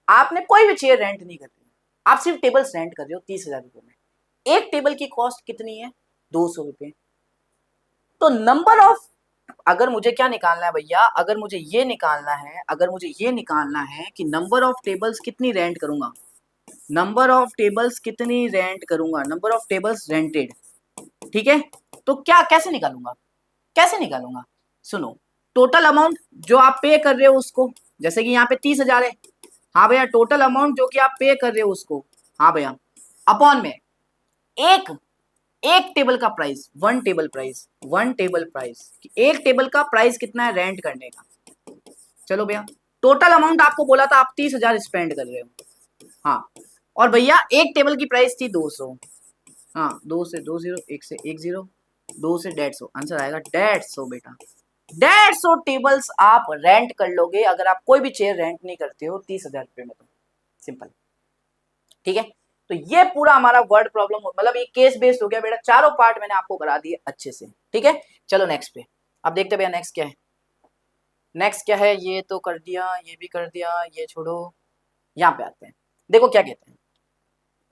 आपने कोई भी चेयर रेंट नहीं कर रहे हो, आप सिर्फ टेबल्स रेंट कर रहे हो 30,000 रुपए में। एक टेबल की कॉस्ट कितनी है, 200 रुपए। तो नंबर ऑफ, अगर मुझे क्या निकालना है भैया, अगर मुझे ये निकालना है, अगर मुझे ये निकालना है कि नंबर ऑफ टेबल्स कितनी रेंट करूंगा, नंबर ऑफ टेबल्स कितनी रेंट करूंगा, नंबर ऑफ टेबल्स रेंटेड, ठीक है। तो क्या कैसे निकालूंगा, कैसे निकालूंगा, सुनो, टोटल अमाउंट जो आप पे कर रहे हो उसको, जैसे कि यहाँ पे 30,000 है, हाँ भैया टोटल अमाउंट जो कि आप पे कर रहे हो उसको, हाँ भैया, अपॉन में एक एक टेबल का price, one table price, one table price, एक टेबल का प्राइस कितना है रेंट करने का। चलो भैया टोटल अमाउंट आपको बोला था आप 30,000 स्पेंड कर रहे हो, हाँ, और भैया एक टेबल की प्राइस थी 200, हाँ, 2 से 2 जीरो, 1 से 1 जीरो, 2 से 150, आंसर आएगा 150 बेटा। 150 टेबल्स आप रेंट कर लोगे अगर आप कोई भी चेयर रेंट नहीं करते हो 30,000 रुपए में, तो सिंपल, ठीक है। तो ये पूरा हमारा वर्ड प्रॉब्लम, मतलब ये केस बेस्ड हो गया बेटा, चारों पार्ट मैंने आपको करा दिए अच्छे से, ठीक है। चलो नेक्स्ट पे, अब देखते भैया नेक्स्ट क्या है, नेक्स्ट क्या है, ये तो कर दिया, ये भी कर दिया, ये छोड़ो, यहाँ पे आते हैं। देखो क्या कहते हैं,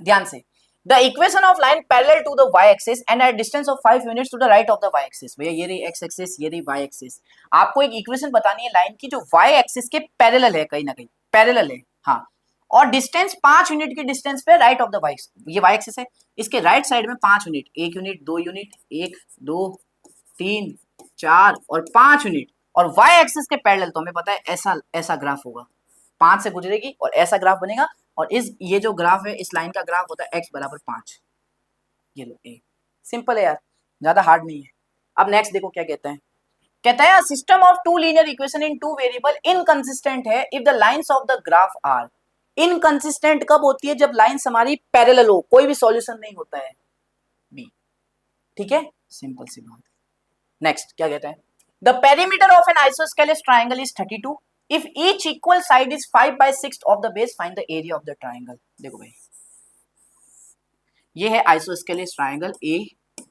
ध्यान से, the equation of line parallel to the Y axis and at distance of 5 units to the right of the Y axis. भैया ये रही एक्स एक्सिस, ये रही वाई एक्सिस, आपको एक इक्वेशन बतानी है लाइन की जो वाई एक्सिस के पैरेलल है, कहीं ना कहीं पैरेलल है, हाँ, और डिस्टेंस 5 यूनिट की डिस्टेंस पे राइट ऑफ द वाई, ये वाई एक्सिस है, इसके राइट साइड में 5 यूनिट, 1 यूनिट, 2 यूनिट, 1 2 3 4 और 5 यूनिट, और वाई एक्सिस के पैरेलल, तो हमें पता है ऐसा ऐसा ग्राफ होगा, 5 से गुजरेगी और ऐसा ग्राफ बनेगा, और इस ये जो ग्राफ है, इस लाइन का ग्राफ होता है x बराबर 5, ये लो ए, सिंपल है यार, ज्यादा हार्ड नहीं है। अब नेक्स्ट देखो क्या कहता है, कहता है system of two linear equation in two variable inconsistent है if the lines of the graph are, inconsistent कब होती है, जब लाइंस हमारी पैरेलल हो, कोई भी सॉल्यूशन नहीं होता है, बी, ठीक है, सिंपल सी बात। नेक्स्ट क्या कहता है, the perimeter of an isosceles triangle is 32 if each equal side is 5/6 of the base, find the area of the triangle. देखो भाई ये है isosceles triangle A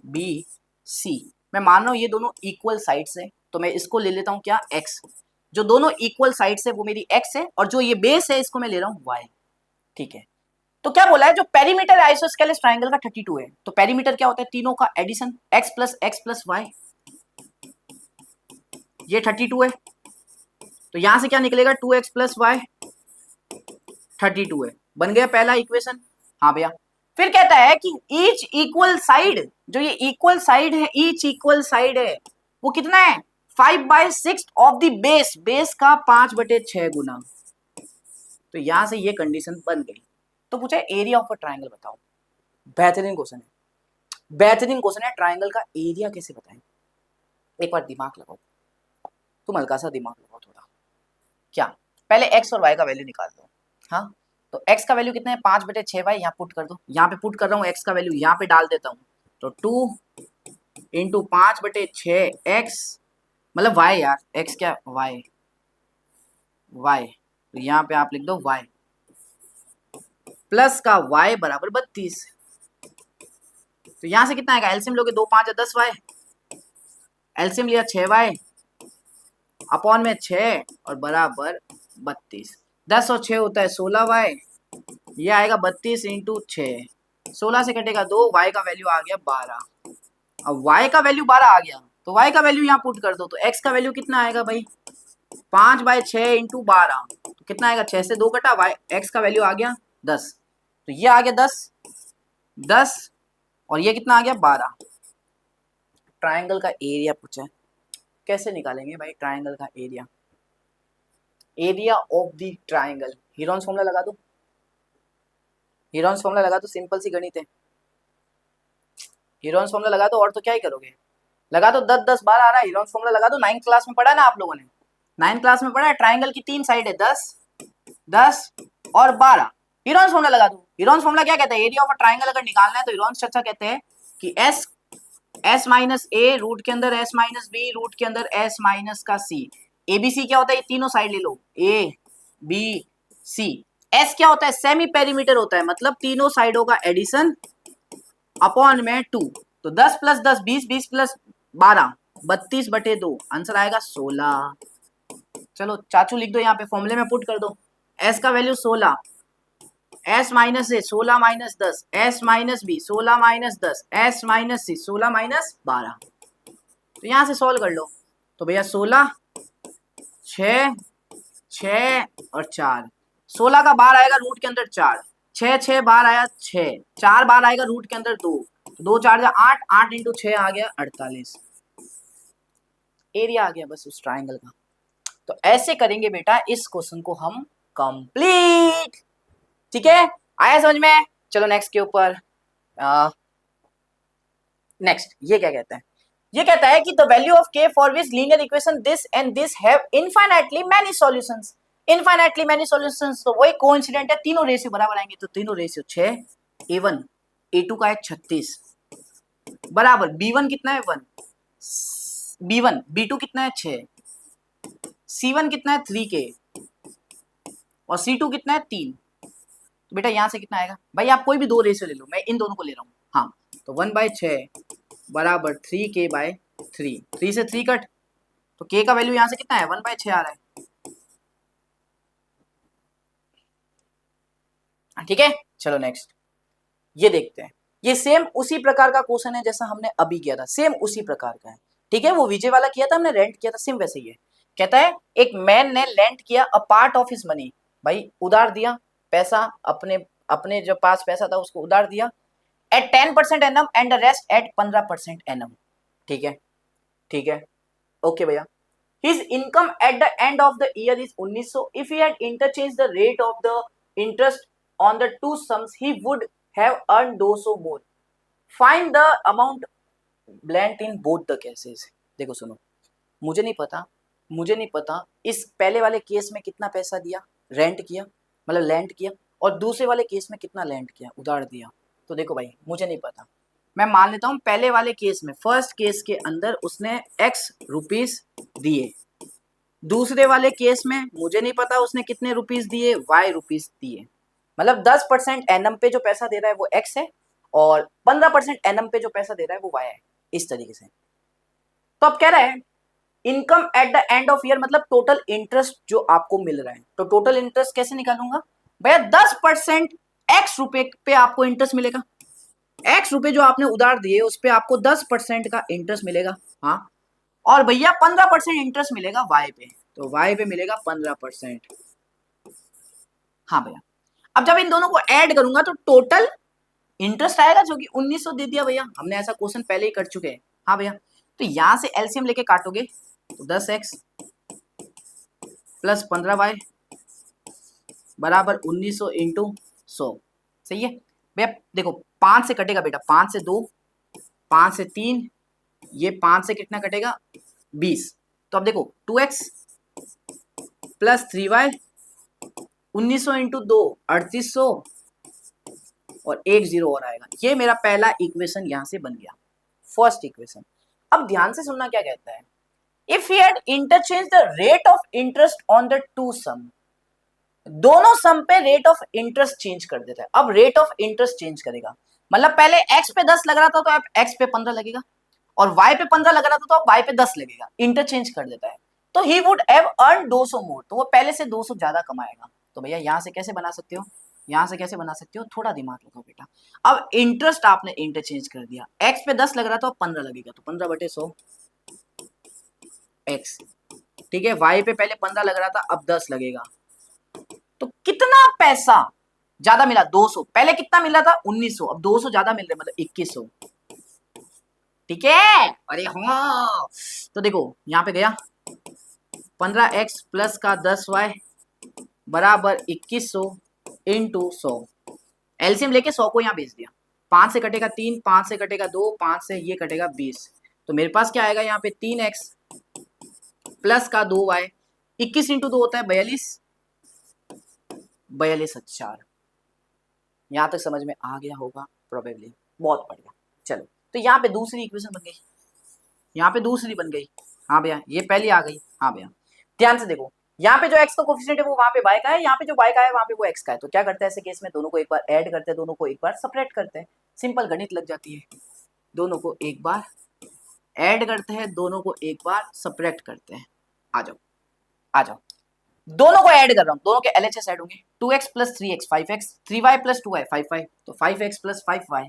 B C, मैं मान रहा हूं ये दोनों इक्वल साइड्स है, तो मैं इसको ले लेता हूं क्या, x, जो दोनों इक्वल साइड्स है वो मेरी x है, और जो ये बेस है इसको मैं ले रहा हूं y, ठीक है। तो क्या बोला है, जो पेरीमीटर आइसोस्केलेस ट्राइंगल का 32 है, तो पेरीमीटर क्या होता है, तीनों का एडिशन, x प्लस y, ये 32 है, तो यहां से क्या निकलेगा, 2x प्लस वाई, 32 है, बन गया पहला इक्वेशन, हाँ भैया। फिर कहता है कि ईच इक्वल साइड, जो ये इक्वल साइड है, ईच इक्वल साइड है वो कितना है, 5/6 ऑफ द बेस, बेस का 5/6 गुना, तो यहां से ये कंडीशन बन गई। तो पूछा एरिया ऑफ अ ट्राइंगल बताओ, बेहतरीन क्वेश्चन है, बेहतरीन क्वेश्चन है, ट्राइंगल का एरिया कैसे बताएं, एक बार दिमाग लगाओ, तुम हल्का सा दिमाग लगाओ थोड़ा, क्या, पहले x और y का वैल्यू निकाल दो, हाँ, तो x का वैल्यू कितना है, 5/6 भाई, यहाँ पुट कर दो, यहाँ पे पुट कर रहा हूँ x का वैल्यू, यहाँ पे डाल देता हूँ, तो 2 इंटू 5/6 x, मतलब y यार, x क्या, y, तो यहाँ पे आप लिख दो y, प्लस का y बराबर 32, तो यहाँ से कितना आएगा, एलसीएम लोगे, 2 5 10 y, एलसीएम लिया 6y अपॉन में 6 और बराबर 32, 10 और 6 होता है 16y, ये आएगा 32 इंटू 6, 16 से कटेगा 2, y का वैल्यू आ गया 12, अब y का वैल्यू 12 आ गया, तो y का वैल्यू यहाँ पुट कर दो, तो x का वैल्यू कितना आएगा भाई, 5/6 इंटू 12, तो कितना आएगा, 6 से 2 कटा, y x का वैल्यू आ गया 10, तो ये आ गया 10 और ये कितना आ गया 12। ट्राइंगल का एरिया पूछा है, कैसे निकालेंगे भाई ट्राइंगल का area, area of the triangle, Heron's formula लगा दो, हीरोन्स फॉर्मूला लगा दो, सिंपल सी गणित है, हीरोन्स फॉर्मूला लगा दो, और तो क्या ही करोगे, लगा दो, 10 10 12 आ रहा है, हीरोन्स फॉर्मूला लगा दो, 9th क्लास में पढ़ा है ना आप लोगों ने, 9th क्लास में पढ़ा है, ट्राइंगल की 3 साइड है, 10 10 और 12, हीरोन्स फॉर्मूला लगा दो। हीरोन्स फॉर्मूला क्या कहता है, एरिया ऑफ अ ट्राइंगल अगर निकालना है तो हीरोन्स स्ट्रक्चर कहते हैं कि s माइनस ए रूट के अंदर s माइनस बी रूट के अंदर s माइनस का c, abc क्या होता है, ये तीनों साइड ले लो, a b c, एस क्या होता है? सेमी पेरीमीटर होता है, मतलब तीनों साइडों का एडिशन अपॉन में 2। तो 10 प्लस 10 20, 20 प्लस 12 32/2, आंसर आएगा 16। चलो चाचू लिख दो यहाँ पे, फॉर्मूले में पुट कर दो। एस का value 16, s minus a 16 minus 10, s minus b 16 minus 10, s minus c 16 minus 12। तो यहां से सॉल्व कर लो। तो भैया 16 6 6 और 4, 16 का बार आएगा रूट के अंदर 4, 6 6 बार आया 6, 4 बार आएगा रूट के अंदर 2, 2 4 जा 8, 8 इंटू 6 आ गया 48। एरिया आ गया बस उस ट्राइंगल का। तो ऐसे करेंगे बेटा इस क्वेश्चन को हम कंप्लीट। ठीक है, आया समझ में? चलो नेक्स्ट के ऊपर। नेक्स्ट ये क्या कहता है? ये कहता है कि the value of k for which linear equation this and this have infinitely many solutions. Infinitely many solutions, तो वही कोइंसिडेंट है, तीनों रेशियो बराबर आएंगे। तो तीनों रेशियो 6, a1 a2 का है 36 बराबर b1 कितना है 1, b1 b2 कितना है 6, c1 कितना है 3k और c2 कितना है 3। तो बेटा यहां से कितना आएगा? भाई आप कोई भी दो रेशियो ले लो, मैं इन दोनों को ले रहा हूँ। हाँ, तो 1/6 बराबर 3k/3, 3 से 3 कट, तो k का वैल्यू यहां से कितना है 1/6 आ रहा है। ठीक है, चलो नेक्स्ट ये देखते हैं। ये सेम उसी प्रकार का क्वेश्चन है जैसा हमने अभी किया था, सेम उसी प्रकार का है। ठीक है, वो विजय वाला किया था हमने, रेंट किया था, सेम वैसे ही है। कहता है एक मैन ने लेंट किया a part of his money, भाई उधार दिया पैसा, अपने अपने जो पास पैसा था उसको उधार दिया, at 10% annum and the rest at 15% annum. ठीक है, ठीक है, ओके भैया। His income at the end of the year is 1900. If he had interchanged the rate of the interest on the two sums, he would have earned 200 more. Find the amount lent in both the cases. देखो सुनो, मुझे नहीं पता इस पहले वाले case में कितना पैसा दिया, रेंट किया मतलब लेंट किया, और दूसरे वाले केस में कितना लेंट किया, उधार दिया। तो देखो भाई मुझे नहीं पता, मैं मान लेता हूँ पहले वाले केस में, फर्स्ट केस के अंदर उसने x रुपीस दिए, दूसरे वाले केस में मुझे नहीं पता उसने कितने रुपीस दिए, y रुपीस दिए। मतलब 10% एनम पे जो पैसा दे रहा है वो x है और 15% एनम पे जो पैसा दे रहा है वो y है, इस तरीके से। तो अब कह रहा है income at the end of year, मतलब टोटल इंटरेस्ट जो आपको मिल रहा है। तो टोटल इंटरेस्ट कैसे निकालूंगा भैया? 10% x रुपए पे आपको इंटरेस्ट मिलेगा, x रुपए जो आपने उधार दिए उस पे आपको 10% का इंटरेस्ट मिलेगा। हाँ, और भैया 15% इंटरेस्ट मिलेगा y पे, तो y पे मिलेगा 15%। हाँ भैया, अब जब इन दोनों को ऐड करूंगा तो टोटल इंटरेस्ट आएगा जो कि 1900 दे दिया भैया, हमने ऐसा क्वेश्चन पहले ही कर चुके हैं। हाँ भैया, तो यहां से एलसीएम लेके काटोगे तो 10x प्लस 15y बराबर 1900 इंटू 100। सही है भैया, देखो 5 से कटेगा बेटा, 5 से 2, 5 से 3, ये 5 से कितना कटेगा 20। तो अब देखो 2x प्लस 3y 1900 इंटू 2 3800 और एक जीरो और आएगा। ये मेरा पहला इक्वेशन यहां से बन गया, फर्स्ट इक्वेशन। अब ध्यान से सुनना क्या कहता है, if he had interchange the rate of interest on the two sum, दोनों सम पे रेट ऑफ इंटरेस्ट चेंज कर देता है। अब रेट ऑफ इंटरेस्ट चेंज करेगा, मतलब पहले x पे 10 लग रहा था तो अब x पे 15 लगेगा, और y पे 15 लग रहा था तो अब y पे 10 लगेगा, इंटरचेंज कर देता है। तो ही वुड हैव अर्न 200 मोर, तो वो पहले से 200 ज्यादा कमाएगा। तो भैया यहां से कैसे बना सकते हो, यहां से कैसे बना सकते हो, थोड़ा दिमाग लगाओ बेटा। अब इंटरेस्ट आपने इंटरचेंज कर दिया, x पे 10 लग रहा था अब 15 लगेगा, तो 15/100 x। ठीक है, y पे पहले 15 लग रहा था अब 10 लगेगा, तो कितना पैसा ज्यादा मिला 200, पहले कितना मिला था 1900, अब 200 ज्यादा मिल रहा है मतलब 2100। ठीक है, अरे हाँ, तो देखो यहां पे गया 15x प्लस का 10y बराबर 2100 इंटू 100, एलसीएम लेके 100 को यहाँ भेज दिया, 5 से कटेगा 3, 5 से कटेगा 2, 5 से ये कटेगा 20, तो मेरे पास क्या आएगा यहाँ पे 3x प्लस का 2y, 21 इंटू 2 होता है 42, 42,000। यहां तक समझ में आ गया होगा प्रोबेबली, बहुत बढ़िया। चलो तो यहाँ पे दूसरी इक्वेशन बन गई, यहाँ पे दूसरी बन गई। हाँ भैया, ये पहली आ गई। हाँ भैया, ध्यान से देखो, यहाँ पे जो x का कोफिशिएंट है वो वहां पे y का है, यहाँ पे जो y का है वहां पे वो x का है। तो क्या करते हैं ऐसे केस में, दोनों को एक बार ऐड करते हैं, दोनों को एक बार सबट्रैक्ट करते हैं, सिंपल गणित लग जाती है। दोनों को एक बार ऐड करते हैं, दोनों को एक बार सबट्रैक्ट करते हैं। आ जाओ आ जाओ, दोनों को ऐड कर रहा हूं, दोनों के LHS ऐड होंगे। 2x plus 3x 5x, 3y plus 2y 5y, तो 5x प्लस 5y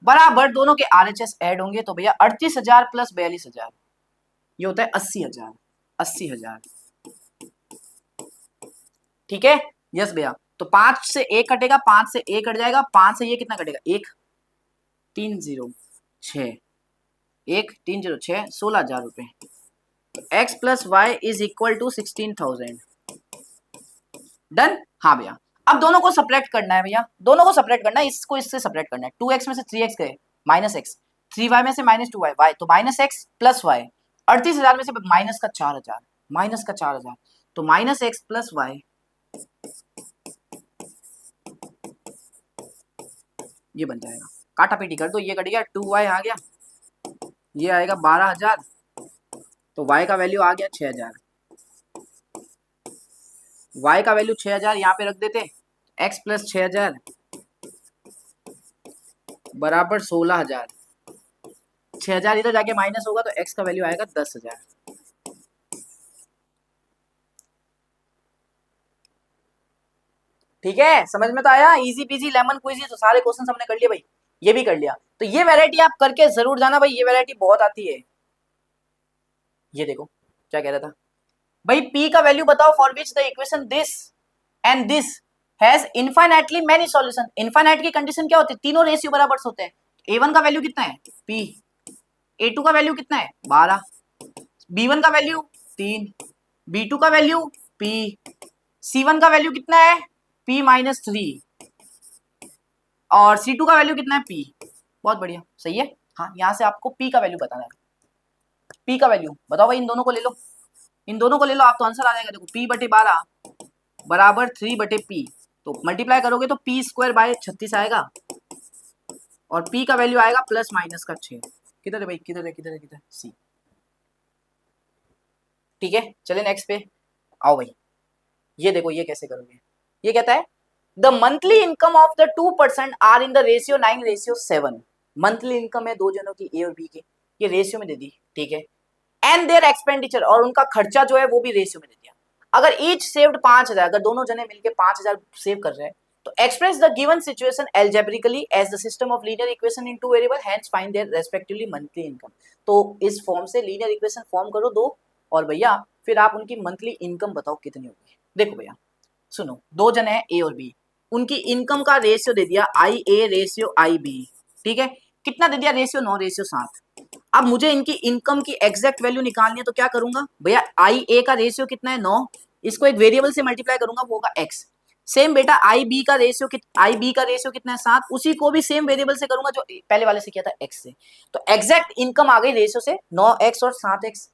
बराबर दोनों के RHS ऐड होंगे। तो भैया 38,000 प्लस 42,000 ये होता है 80,000। 80,000 ठीक है। यस भैया, तो 5 से 1 कटेगा, 5 से 1 कट जाएगा, 5 से ये कितना कटेगा, 1 3 0 6, 1 3 0 6, 16,000 रुपए। तो x plus Y is equal to 16,000। Done. हाँ भैया, अब दोनों को सपरेट करना है भैया, दोनों को सपरेट करना है, इसको इससे सपरेट करना है। 2x में से 3x गए, माइनस x, 3y में से माइनस 2y, y तो माइनस x प्लस y, 38,000 में से माइनस का 4,000, माइनस का 4,000, तो माइनस x प्लस वाई ये बन जाएगा। काटा पीटी कर दो, ये कट गया, 2y आ गया, ये आएगा 12,000, तो y का वैल्यू आ गया 6,000। y का वैल्यू 6,000 यहाँ पे रख देते, x प्लस 6,000 बराबर 16,000। 6,000 इधर जाके माइनस होगा तो x का वैल्यू आएगा 10,000। ठीक है, समझ में तो आया, इजी पीजी लेमन क्विजी। तो सारे क्वेश्चन हमने कर लिए भाई, ये भी कर लिया। तो ये वैरायटी आप करके जरूर जाना भाई, ये वैरायटी बहुत आती है। ये देखो क्या कह रहा था भाई, p का वैल्यू बताओ for which the equation this and this has infinitely many solution. Infinite की कंडीशन क्या होती है, तीनों रेशियो बराबर होते हैं। a1 का वैल्यू कितना है p, a2 का वैल्यू कितना है 12, b1 का वैल्यू 3, b2 का वैल्यू p, c1 का वैल्यू कितना है p माइनस 3, और c2 का वैल्यू कितना है p। बहुत बढ़िया, सही है। हाँ, यहाँ से आपको p का वैल्यू बताना है। p का वैल्यू बताओ भाई, इन दोनों को ले लो, इन दोनों को ले लो, आप तो आंसर आ जाएगा। देखो p बटे 12 बराबर 3 बटे p, तो मल्टीप्लाई करोगे तो p स्क्वायर बाय 36 आएगा, और p का वैल्यू आएगा प्लस माइनस का 6। किधर है भाई, किधर है, किधर है, किधर, सी। ठीक है, चले नेक्स्ट पे आओ भाई। ये देखो ये कैसे करोगे, ये कहता है the monthly income of the 2% are in the ratio 9:7। Monthly income है दो जनों की, ए और बी की, ये रेशियो में दे दी, ठीक है। एंड देयर एक्सपेंडिचर, और उनका खर्चा जो है वो भी रेशियो में दे दिया। अगर ईच सेव्ड 5,000, अगर दोनों जने मिलके 5,000 सेव कर रहे हैं, तो express the given situation algebraically as the system of linear equation in two variable, hence find their respectively monthly income. तो इस फॉर्म से लीनियर इक्वेशन फॉर्म करो दो, और भैया फिर आप उनकी मंथली इनकम बताओ कितनी होगी। देखो भैया सुनो, दो जने हैं ए और बी, उनकी इनकम का रेशियो दे दिया आई ए रेशियो आई बी, ठीक है। कितना दे दिया रेशियो, 9:7। अब मुझे इनकी इनकम की एग्जैक्ट वैल्यू निकालनी है, तो क्या करूंगा भैया, आई ए का रेशियो कितना है 9, इसको एक वेरिएबल से मल्टीप्लाई करूंगा, वो होगा x। सेम बेटा आई बी का रेशियो कितना है 7, उसी को भी सेम वेरिएबल से करूंगा जो पहले वाले से किया था x से। तो एग्जैक्ट इनकम आ गई रेशियो से 9x और 7x।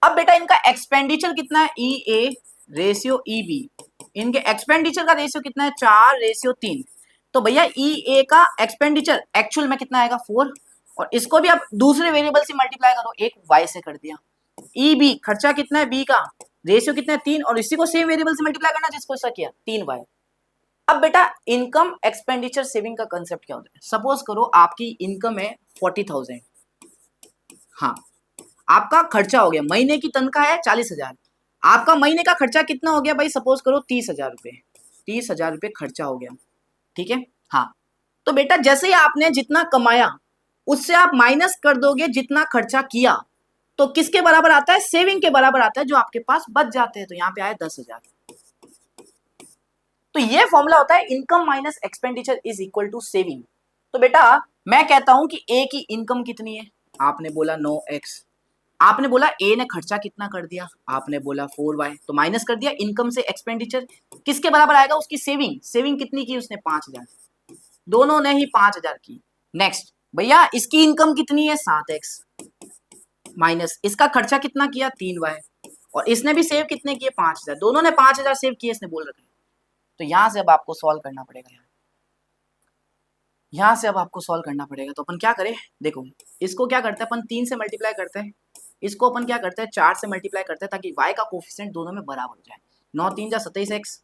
अब बेटा इनका एक्सपेंडिचर कितना है, ई ए रेशियो ई बी, इनके एक्सपेंडिचर का रेशियो कितना है 4:3। तो भैया ई ए का एक्सपेंडिचर एक्चुअल में कितना आएगा 4, और इसको भी आप दूसरे वेरिएबल से मल्टीप्लाई करो, एक y से कर दिया। ई बी खर्चा कितना है b का, रेशियो कितना है 3, और इसी को सेम वेरिएबल से मल्टीप्लाई करना जिसको ऐसा किया 3y। अब बेटा इनकम एक्सपेंडिचर सेविंग का कंसेप्ट क्या होता है, सपोज करो आपकी इनकम है 40,000, हाँ आपका खर्चा हो गया, महीने की तनख्वाह है 40,000, आपका महीने का खर्चा कितना हो गया भाई, सपोज करो 30,000 रुपए, 30,000 रुपए खर्चा हो गया, ठीक है। हाँ, तो बेटा जैसे ही आपने जितना कमाया उससे आप माइनस कर दोगे जितना खर्चा किया, तो किसके बराबर आता है, सेविंग के बराबर आता है, जो आपके पास बच जाते हैं। तो यहाँ पे आया 10,000। तो ये फॉर्मूला होता है income minus expenditure is equal to saving. तो बेटा मैं कहता हूं कि ए की इनकम कितनी है, आपने बोला 9x, आपने बोला ए ने खर्चा कितना कर दिया, आपने बोला 4y, तो माइनस कर दिया इनकम से एक्सपेंडिचर, किसके बराबर आएगा, उसकी सेविंग। सेविंग कितनी की उसने 5,000, दोनों ने ही 5,000 की। नेक्स्ट भैया इसकी इनकम कितनी है 7x, माइनस इसका खर्चा कितना किया 3y, और इसने भी सेव कितने किए 5,000, दोनों ने 5,000 सेव किए, इसने बोल रखा है। तो यहां से अब आपको सॉल्व करना पड़ेगा, यहां से अब आपको सॉल्व करना पड़ेगा। तो अपन क्या करें, देखो इसको क्या करते हैं अपन 3 से मल्टीप्लाई करते हैं, इसको अपन क्या करते हैं 4 से मल्टीप्लाई करते हैं ताकि y का कोफिशिएंट दोनों में बराबर हो जाए। 9 3 जा 27x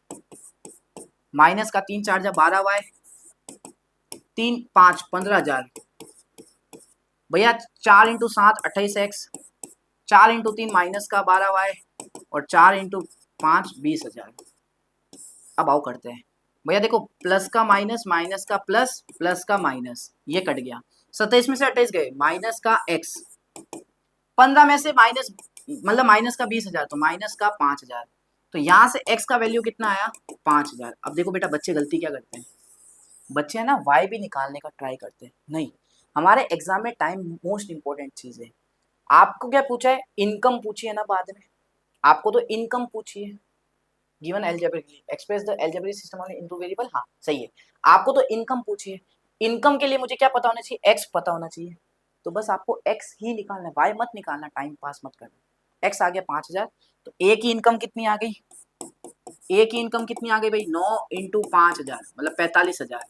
माइनस का 3 4 जा 12y 3 5 15,000 भैया 4 इंटू 7 28x 4 इंटू 3 माइनस का 12y और 4 इंटू 5 20,000। अब आओ करते हैं भैया, देखो प्लस का माइनस माइनस का प्लस प्लस का माइनस ये कट गया, 27 में से 28 गए, माइनस का x 15 में से माइनस मतलब माइनस का 20,000 तो माइनस का 5,000। तो यहाँ से x का वैल्यू कितना आया 5,000। अब देखो बेटा बच्चे गलती क्या करते हैं, बच्चे है ना y भी निकालने का ट्राई करते हैं। नहीं, हमारे एग्जाम में टाइम मोस्ट इंपॉर्टेंट चीज है। आपको क्या पूछा है, इनकम पूछी है ना बाद में, आपको तो इनकम पूछी है, given algebraically express the algebraic system of into variable, हाँ सही है। आपको तो इनकम पूछी है, इनकम के लिए मुझे क्या पता होना चाहिए, x पता होना चाहिए। तो बस आपको x ही निकालना है, y मत निकालना, टाइम पास मत करना। x आ गया 5,000, तो a की इनकम कितनी आ गई, a की इनकम कितनी आ गई भाई 9 इंटू 5,000 मतलब 45,000,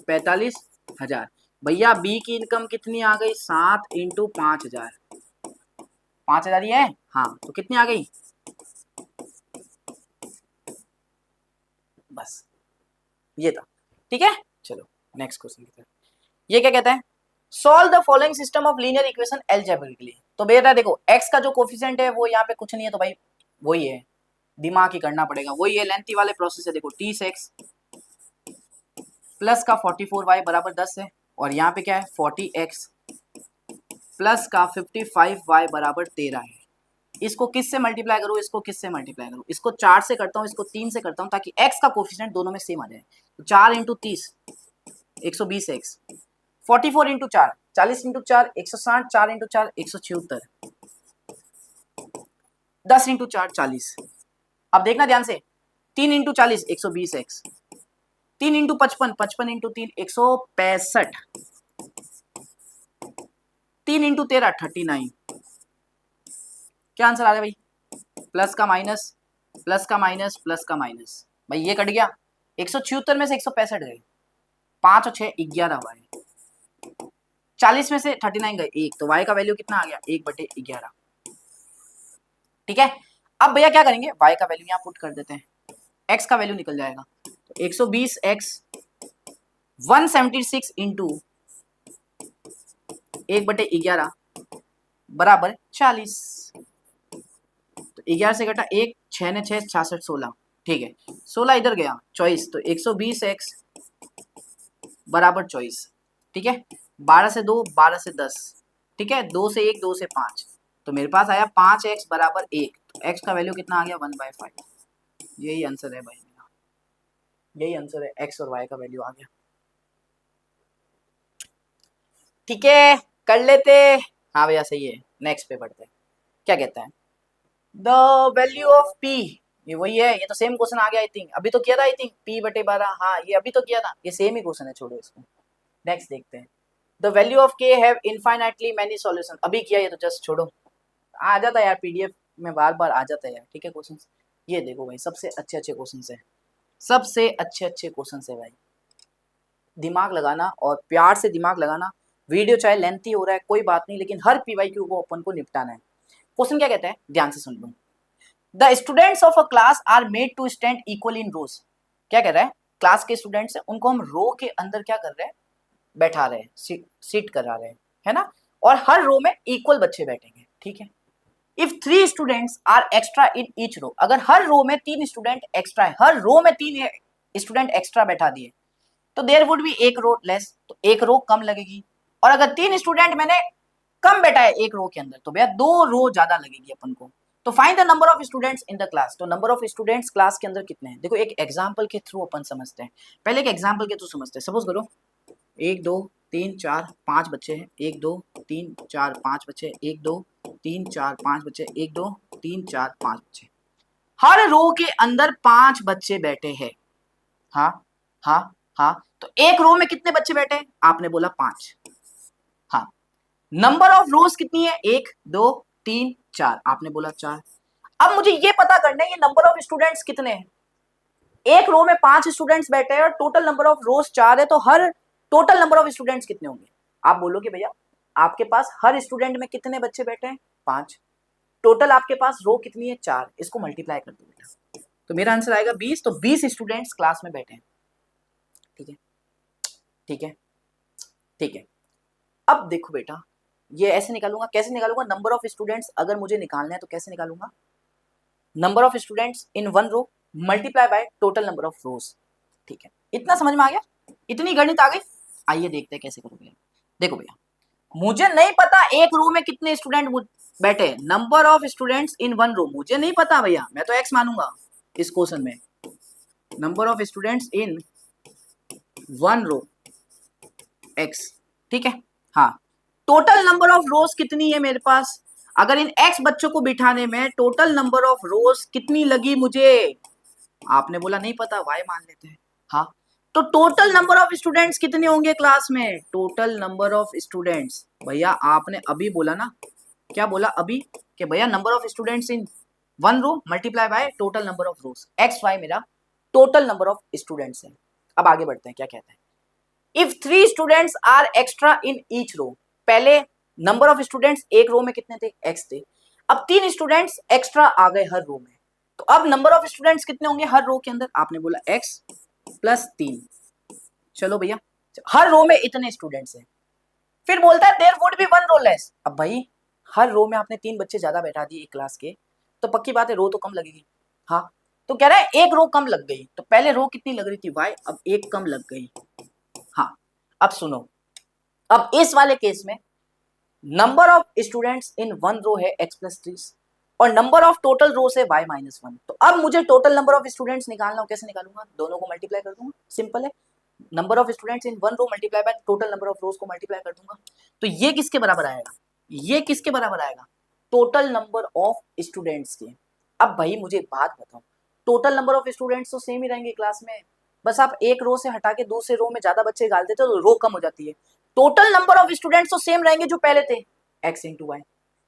45,000। भैया b की इनकम कितनी आ गई 7 इंटू 5,000, 5,000 ही है, हाँ तो कितनी आ गई, बस ये था। ठीक है, चलो नेक्स्ट क्वेश्चन की तरफ। ये क्या कहता है, solve the following system of linear equation algebraically. तो बेटा देखो x का जो कोफिशिएंट है वो यहाँ पे कुछ नहीं है, तो भाई वही है, दिमाग ही करना पड़ेगा, वही है, लेंथी वाले प्रोसेस है। देखो 30x प्लस का 44y बराबर 10 है, और यहाँ पे क्या है 40x प्लस का 55y बराबर 13 है। इसको किस से मल्टीप्लाई करूँ, इसको किस से मल्टीप्लाई करूँ, इसको 4 से करता हूँ, इसको 3 से करता हूँ, ताकि x का कोफिशिएंट दोनों में सेम आ जाए। तो 4 into 30 120x, 44 into 4 40 into 4 160, 4 into 4 176, 10 into 4 40। अब देखना ध्यान से, 3 into 40 120x, 3 into 55 55 into 3 165, 3 into 13 39। क्या आंसर आ रहा है भाई, प्लस का माइनस प्लस का माइनस प्लस का माइनस, भाई ये कट गया, 176 में से 165 गए, 5 और 6 11 हुआ है, 40 में से 39 गए 1, तो y का वैल्यू कितना आ गया 1/11। ठीक है, अब भैया क्या करेंगे, y का वैल्यू यहाँ पुट कर देते हैं, x का वैल्यू निकल जाएगा, तो 120x 176 इंटू 1/11 बराबर 40। तो 11 से घटा 1, 6 ने 6 66 16, ठीक है 16 इधर गया 24, तो 120x बराबर 24। ठीक है, 12 से 2 12 से 10, ठीक है 2 से 1 2 से 5, तो मेरे पास आया 5x बराबर 1, तो x का वैल्यू कितना आ गया 1/5। यही आंसर है भाई मेरा, यही आंसर है, x और y का वैल्यू आ गया। ठीक है कर लेते, हाँ भैया सही है। नेक्स्ट पे बढ़ते हैं, क्या कहता है, द वैल्यू ऑफ p, ये वही है, ये तो सेम क्वेश्चन आ गया आई थिंक, अभी तो किया था आई थिंक p/12, हाँ ये अभी तो किया था, ये सेम ही क्वेश्चन है, छोड़ो इसको। नेक्स्ट देखते हैं, the value of k have infinitely many solution, अभी किया ये तो जस्ट छोड़ो, आ जाता है यार पीडीएफ में बार बार आ जाता है यार। ठीक है क्वेश्चन, ये देखो भाई सबसे अच्छे अच्छे क्वेश्चन है, सबसे अच्छे अच्छे क्वेश्चन है भाई, दिमाग लगाना और प्यार से दिमाग लगाना। वीडियो चाहे लेंथी हो रहा है कोई बात नहीं, लेकिन हर पीवाईक्यू को अपन को निपटाना है। क्वेश्चन क्या कहता है, ध्यान से सुन लो, the students of a class are made to stand equal in rows. क्या कह रहा है, क्लास के स्टूडेंट्स हैं उनको हम रो के अंदर क्या कर रहे हैं, बैठा रहे हैं, सीट करा रहे हैं, है ना, और हर रो में इक्वल बच्चे बैठेंगे। ठीक है, if 3 students are extra in each row, अगर हर रो में 3 स्टूडेंट एक्स्ट्रा है, हर रो में 3 स्टूडेंट एक्स्ट्रा बैठा दिए, तो देयर वुड बी एक रो लेस, तो एक रो कम लगेगी। और अगर 3 स्टूडेंट मैंने कम बैठा है एक रो के अंदर, तो भैया 2 रो ज्यादा लगेगी अपन को। तो find the number of students in the class, तो नंबर ऑफ स्टूडेंट्स क्लास के अंदर कितने हैं। देखो एक एग्जांपल के थ्रू अपन समझते हैं, पहले एक एग्जांपल के थ्रू समझते हैं। सपोज करो 1 2 3 4 5 बच्चे हैं, 1 2 3 4 5 बच्चे, 1 2 3 4 5 बच्चे, 1 2 3 4 5 बच्चे, हर रो के अंदर 5 बच्चे बैठे हैं। हाँ हाँ हाँ, तो एक रो में कितने बच्चे बैठे हैं, आपने बोला 5। हाँ, नंबर ऑफ रोज कितनी है, 1 2 3 4, आपने बोला 4। अब मुझे ये पता करना है ये नंबर ऑफ स्टूडेंट्स कितने हैं, एक रो में 5 स्टूडेंट्स बैठे हैं और टोटल नंबर ऑफ रोज 4 है, तो हर टोटल नंबर ऑफ स्टूडेंट्स कितने होंगे। आप बोलोगे भैया आपके पास हर स्टूडेंट में कितने बच्चे बैठे हैं? 5। टोटल आपके पास रो कितनी है? 4। इसको मल्टीप्लाई कर दो बेटा, तो मेरा आंसर आएगा 20। तो 20 स्टूडेंट्स क्लास में बैठे हैं। ठीक है, ठीक है, ठीक है। अब देखो बेटा, ये ऐसे निकालूंगा। कैसे निकालूंगा? नंबर ऑफ स्टूडेंट्स अगर मुझे निकालना है तो कैसे निकालूंगा? Number of students in one row multiply by total number of rows. ठीक है, इतना समझ में आ गया? इतनी गणित आ गई? आइए देखते हैं कैसे करोगे। देखो भैया, मुझे नहीं पता एक रो में कितने स्टूडेंट बैठे। Number of students in one row मुझे नहीं पता भैया, मैं तो एक्स मानूंगा इस क्वेश्चन में। Number of students in one row x. ठीक है, हाँ। टोटल नंबर ऑफ रोज कितनी है मेरे पास? अगर इन एक्स बच्चों को बिठाने में टोटल नंबर ऑफ रोज कितनी लगी मुझे? आपने बोला नहीं पता, वाई मान लेते हैं। हाँ, तो टोटल नंबर ऑफ स्टूडेंट्स कितने होंगे क्लास में? टोटल नंबर ऑफ स्टूडेंट्स, भैया आपने अभी बोला ना, क्या बोला अभी? कि भैया number of students in one row multiply by total number of rows. X y मेरा टोटल नंबर ऑफ स्टूडेंट्स है। अब आगे बढ़ते हैं, क्या कहते हैं। If 3 students are extra in each row, पहले नंबर ऑफ स्टूडेंट्स एक रो में कितने थे? एक्स थे। अब 3 स्टूडेंट्स एक्स्ट्रा आ गए हर रो में, तो अब नंबर ऑफ स्टूडेंट्स कितने होंगे हर रो के अंदर? आपने बोला एक्स प्लस 3। चलो भैया, हर रो में इतने स्टूडेंट्स हैं। फिर बोलता है there would be one row less. अब भाई हर रो में आपने 3 बच्चे ज्यादा बैठा दिए एक क्लास के, तो पक्की बात है रो तो कम लगेगी। हाँ, तो कह रहा है एक रो कम लग गई। तो पहले रो कितनी लग रही थी? वाई, अब एक कम लग गई। हाँ, अब सुनो, अब इस वाले केस में number of students in one row है एक्स प्लस 3 और नंबर ऑफ टोटल रोज है y माइनस 1। तो अब मुझे टोटल नंबर ऑफ स्टूडेंट्स निकालना हो, कैसे निकालूंगा? दोनों को मल्टीप्लाई कर दूंगा, सिंपल है। Number of students in one row multiply by total number of rows को मल्टीप्लाई कर दूंगा। तो ये किसके बराबर आएगा? ये किसके बराबर आएगा? टोटल नंबर ऑफ स्टूडेंट्स के। अब भाई मुझे एक बात बताओ, टोटल नंबर ऑफ स्टूडेंट्स तो सेम ही रहेंगे क्लास में, बस आप एक रो से हटा के दूसरे रो में ज्यादा बच्चे डाल देते हो तो रो कम हो जाती है। टोटल नंबर ऑफ स्टूडेंट्स तो सेम रहेंगे जो पहले थे, एक्स इंटू वाई।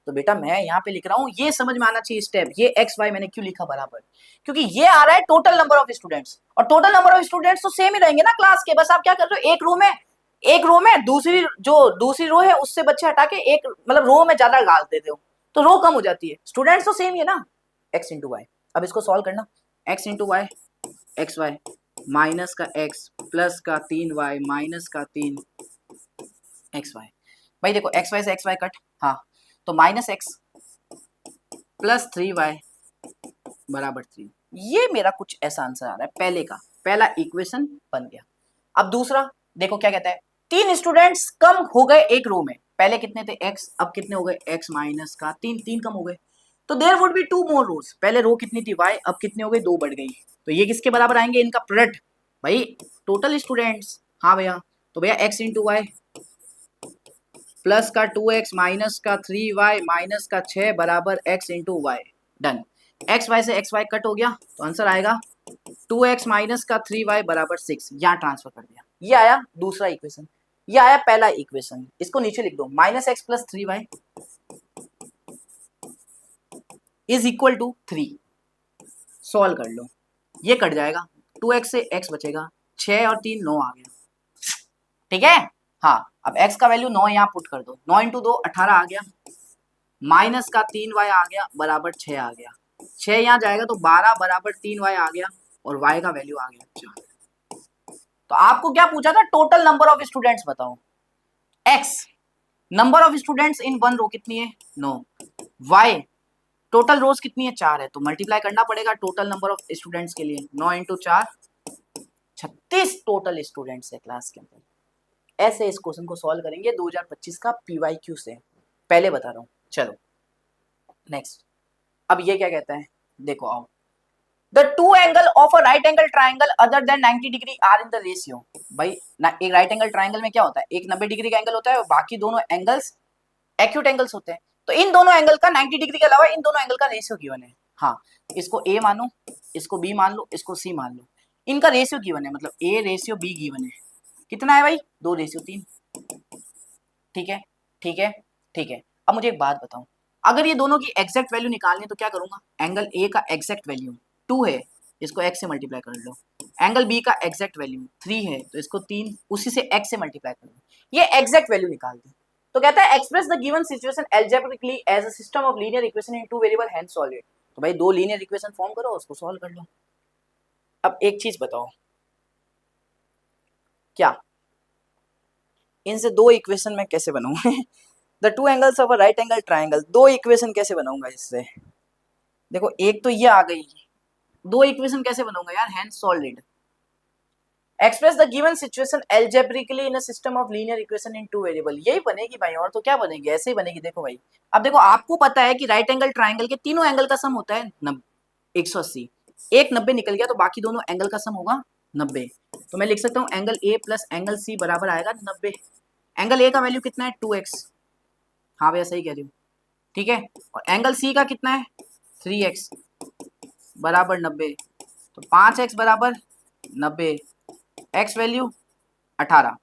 तो बेटा मैं यहाँ पे लिख रहा हूँ, ये समझ में आना चाहिए स्टेप। ये एक्स वाई मैंने क्यों लिखा बराबर? क्योंकि ये आ रहा है टोटल नंबर ऑफ स्टूडेंट्स, और टोटल नंबर ऑफ स्टूडेंट्स तो सेम ही रहेंगे ना क्लास के। बस आप क्या कर रहे हो, एक रो में दूसरी रो है उससे बच्चे हटा के एक मतलब रो में ज्यादा डाल देते हो, तो रो कम हो जाती है। स्टूडेंट्स तो सेम ही है ना, एक्स इंटू वाई। अब इसको सॉल्व करना, x into y x y minus का एक्स प्लस का 3y माइनस का 3 एक्स वाई। भाई देखो एक्स वाई से एक्स वाई कट, हाँ, तो माइनस एक्स प्लस 3y बराबर 3। ये मेरा कुछ ऐसा आंसर आ रहा है। पहले का पहला इक्वेशन बन गया। अब दूसरा देखो क्या कहता है, 3 स्टूडेंट्स कम हो गए एक रो में। पहले कितने थे? x, अब कितने हो गए? x माइनस का 3, 3 कम हो गए। तो देयर वुड बी 2 मोर रोज। पहले रो कितनी थी? y, अब कितने हो गए? 2 बढ़ गई। तो ये किसके बराबर आएंगे? इनका प्रोडक्ट, भाई टोटल स्टूडेंट्स। हाँ भैया, तो भैया x इंटू वाई प्लस का 2x माइनस का 3y माइनस का 6 बराबर x into y. Done. X y से एक्स वाई कट हो गया, तो आंसर आएगा 2x माइनस का 3y बराबर 6। यहाँ ट्रांसफर कर दिया, ये आया दूसरा इक्वेशन। ये आया पहला इक्वेशन, इसको नीचे लिख दो, minus x plus 3y is equal to 3। Solve कर लो, ये कट जाएगा, 2x से x बचेगा, 6 और 3 9 आ गया। ठीक है, हाँ। अब x का वैल्यू 9 यहाँ पुट कर दो, 9 इंटू 2 18 आ गया, माइनस का 3y आ गया बराबर 6 आ गया। 6 यहाँ जाएगा तो 12 बराबर 3y आ गया, और y का वैल्यू आ गया 4। तो आपको क्या पूछा था? टोटल नंबर ऑफ स्टूडेंट्स बताओ। x number of students in one row कितनी है? 9। y टोटल रोज कितनी है? 4 है, तो मल्टीप्लाई करना पड़ेगा टोटल नंबर ऑफ स्टूडेंट्स के लिए। 9 इंटू 4 36 टोटल स्टूडेंट्स है क्लास के अंदर। ऐसे इस क्वेश्चन को सॉल्व करेंगे 2025 का PYQ से, पहले बता रहा हूं। चलो नेक्स्ट। अब ये क्या कहता है, देखो आओ, the two angle of a right angle triangle other than 90 degree are in the ratio. भाई एक राइट एंगल ट्राइंगल में क्या होता है, एक 90 डिग्री का एंगल होता है और बाकी दोनों एंगल्स एक्यूट एंगल्स होते हैं। तो इन दोनों एंगल का 90 डिग्री के अलावा इन दोनों एंगल का रेशियो गिवन है। हाँ, इसको ए मानो, इसको बी मान लो, इसको सी मान लो। इनका रेशियो गिवन है, मतलब ए रेशियो बी गिवन है। कितना है भाई? 2 रेशियो 3। ठीक है, ठीक है, ठीक है। अब मुझे एक बात बताओ, अगर ये दोनों की एग्जैक्ट वैल्यू निकालनी है तो क्या करूंगा? एंगल ए का एग्जैक्ट वैल्यू 2 है, इसको x से मल्टीप्लाई कर लो। एंगल बी का एग्जैक्ट वैल्यू 3 है, तो इसको 3 उसी से x से मल्टीप्लाई कर लो। ये एग्जैक्ट वैल्यू निकाल दी। तो कहता है express the given situation algebraically as a system of linear equation in two variable hence solve it. तो भाई दो लीनियर इक्वेशन फॉर्म करो, उसको सॉल्व कर लो। अब एक चीज बताओ, क्या इनसे दो इक्वेशन मैं कैसे बनाऊंगा? The two angles of a right angle triangle, दो इक्वेशन कैसे बनाऊंगा इससे? देखो एक तो ये आ गई, दो इक्वेशन कैसे बनाऊंगा यार? Hence solve it. Express the given situation algebraically in a system of linear equation in two variable, यही बनेगी भाई, और तो क्या बनेगी? ऐसे ही बनेगी। देखो भाई, अब देखो आपको पता है कि राइट एंगल ट्राइंगल के तीनों एंगल का सम होता है 180। एक 90 निकल गया तो बाकी दोनों एंगल का सम होगा 90। तो मैं लिख सकता हूँ angle A plus angle C बराबर आएगा 90। एंगल ए का वैल्यू कितना है? 2x। हाँ भैया सही कह रही हूँ, ठीक है। और एंगल सी का कितना है? 3x बराबर 90। तो 5x बराबर 90, x वैल्यू 18,